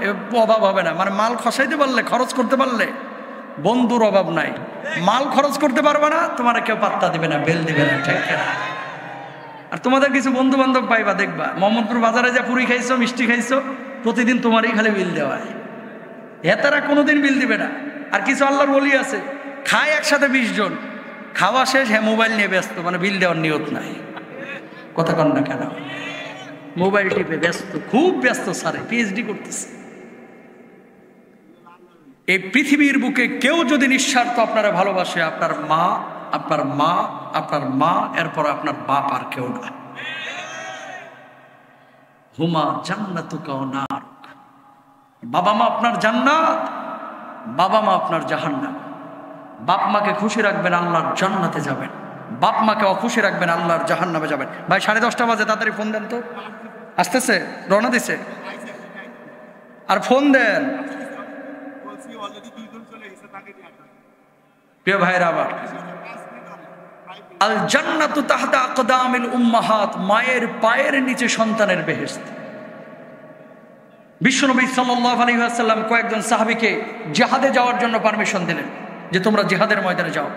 অভাব হবে না। মানে মাল খসাইতে পারলে, খরচ করতে পারলে বন্ধুর অভাব নাই। মাল খরচ করতে পারবে না, তোমার কেউ পাত্তা দিবে না, বেল দিবে না, ঠিক না? আর তোমাদের কিছু বন্ধু বান্ধব পাইবা, দেখবা মোহাম্মদপুর বাজারে যা পুরি খাইছো, মিষ্টি খাইছো, প্রতিদিন তোমারই খালি বিল দেওয়া হয়। এতারা কোনোদিন বিল দিবে না। আর কিছু আল্লাহর ওলি আছে, খায় একসাথে 20 জন, খাওয়া শেষ হ্যাঁ মোবাইল নিয়ে ব্যস্ত, মানে বিল দেওয়ার নিয়ত নাই। কথা কন না কেন? মোবাইল টিপে ব্যস্ত, খুব ব্যস্ত। স্যারে পিএইচডি করতেছে। এই পৃথিবীর বুকে কেউ যদি নিঃস্বার্থ আপনারা ভালোবাসে, আপনার মা, আপনার মা, আপনার মা, এরপর আপনার বাপ, আর কেউ না। হুমা জান্নাতুকা ওয়া নার। বাবা মা আপনার জান্নাত, বাবা মা আপনার জাহান্নাম। বাপ মাকে খুশি রাখবেন, আল্লাহর জান্নাতে যাবেন। বাপ মাকে অখুশি রাখবেন, আল্লাহর জাহান্নামে যাবেন। ভাই 10:30 বাজে, তাড়াতাড়ি ফোন দেন তো। আসতেছে, রওনা দিছে, আর ফোন দেন। প্রিয় ভাইরা আমার, আল জান্নাতু তাহতা আকদামিল উম্মাহাত, মায়ের পায়ের নিচে সন্তানের বেহেশত। বিশ্বনবী সাল্লাল্লাহু আলাইহি ওয়াসাল্লাম কয়েকজন সাহাবীকে জিহাদে যাওয়ার জন্য পারমিশন দিলেন, যে তোমরা জিহাদের ময়দানে যাও।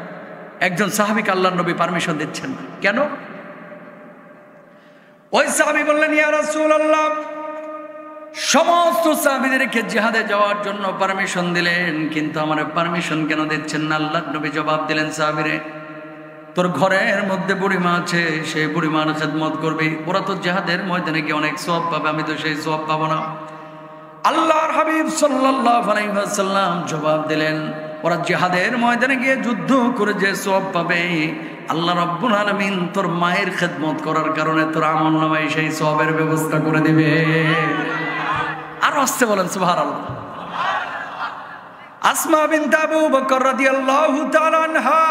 একজন সাহাবীকে আল্লাহর নবী পারমিশন দিচ্ছেন না। কেন? ওই সাহাবী বললেন, ইয়া রাসূলুল্লাহ, সমস্ত সাহাবীদেরকে জিহাদে যাওয়ার জন্য পারমিশন দিলেন, কিন্তু আমার পারমিশন কেন দিচ্ছেন না? আল্লাহর নবী জবাব দিলেন, সাহাবীরে, তোর ঘরের মধ্যে বুড়িমা আছে, সেই বুড়িমার খেদমত করবি। ওরা তো জিহাদের ময়দানে গিয়ে অনেক সওয়াব পাবে, আমি তো সেই সওয়াব পাবো না। আল্লাহর হাবিব সাল্লাল্লাহু আলাইহি ওয়াসাল্লাম জবাব দিলেন, ওরা জিহাদের ময়দানে গিয়ে যুদ্ধ করে যে সওয়াব পাবে, আল্লাহ রাব্বুল আলামিন তোর মায়ের খেদমত করার কারণে তোর আমলনামায় সেই সওয়াবের ব্যবস্থা করে দিবে। আর আসতে বলেন সুবহানাল্লাহ। আসমা বিনত আবু বকর রাদিয়াল্লাহু তাআলা আনহা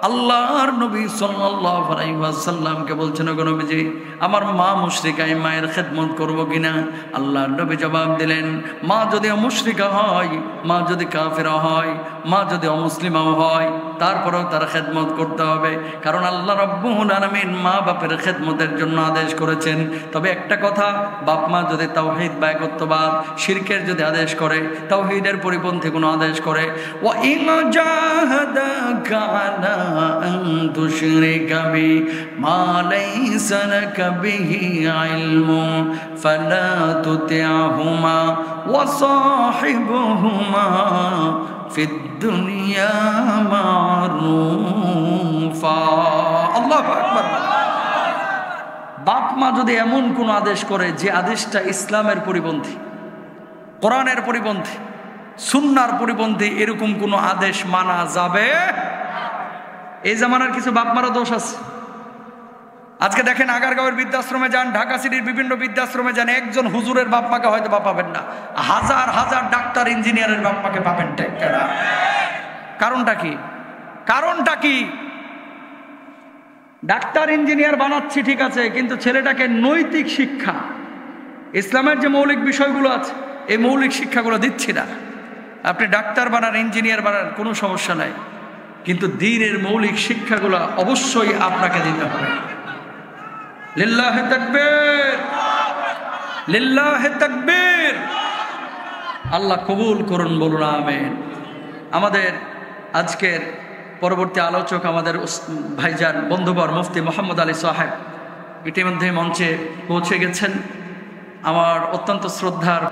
আল্লাহর নবী সাল্লাল্লাহু আলাইহি ওয়াসাল্লামকে বলছেন, ওগো নবীজি, আমার মা মুশরিকা, আমি মায়ের খেদমত করব কিনা? আল্লাহর নবী জবাব দিলেন, মা যদি মুশরিকা হয়, মা যদি কাফেরা হয়, মা যদি অমুসলিমাও হয়, তারপরেও তার খেদমত করতে হবে। কারণ আল্লাহ রাব্বুল আলামিন মা বাপের খেদমতের জন্য আদেশ করেছেন। তবে একটা কথা, বাপ মা যদি তাওহীদ বা একত্ববাদ, শিরকের যদি আদেশ করে, তাওহীদের পরিপন্থী কোনো আদেশ করে, ওয়া ইন জাহাদাকা আলা আন তুশরিকা বি মা লাইসা লাকা বিহি ইলমুন ফালা তুতি'হুমা ওয়া সাহিবহুমা ফিদ দুনিয়া মারুফা। আল্লাহু আকবার। বাপ মা যদি এমন কোন আদেশ করে যে আদেশটা ইসলামের পরিপন্থী, কোরআনের পরিপন্থী, সুন্নাহর পরিপন্থী, এরকম কোন আদেশ মানা যাবে? এই জামানার কিছু বাপ মারও দোষ আছে। আজকে দেখেন, আগারগাঁওয়ের বৃদ্ধাশ্রমে যান, ঢাকা সিটির বিভিন্ন বৃদ্ধাশ্রমে যান, একজন হুজুরের বাপ মাকে হয়তো বা পাবেন না, হাজার হাজার ডাক্তার ইঞ্জিনিয়ারের বাপ মাকে পাবেন। কারণটা কি? কারণটা কি? ডাক্তার ইঞ্জিনিয়ার বানাচ্ছি ঠিক আছে, কিন্তু ছেলেটাকে নৈতিক শিক্ষা, ইসলামের যে মৌলিক বিষয়গুলো আছে, এই মৌলিক শিক্ষাগুলো দিচ্ছি না। আপনি ডাক্তার বানান, ইঞ্জিনিয়ার বানান, কোনো সমস্যা নাই, কিন্তু দ্বীনের মৌলিক শিক্ষাগুলো অবশ্যই আপনাকে দিতে হবে। লিল্লাহে তাকবীর, লিল্লাহে তাকবীর। আল্লাহ কবুল করুন, বলুন আমিন। আমাদের আজকের পরবর্তী আলোচক আমাদের ভাইজান বন্ধুবর মুফতি মোহাম্মদ আলী সাহেব ইতিমধ্যে মঞ্চে পৌঁছে গেছেন। আমার অত্যন্ত শ্রদ্ধার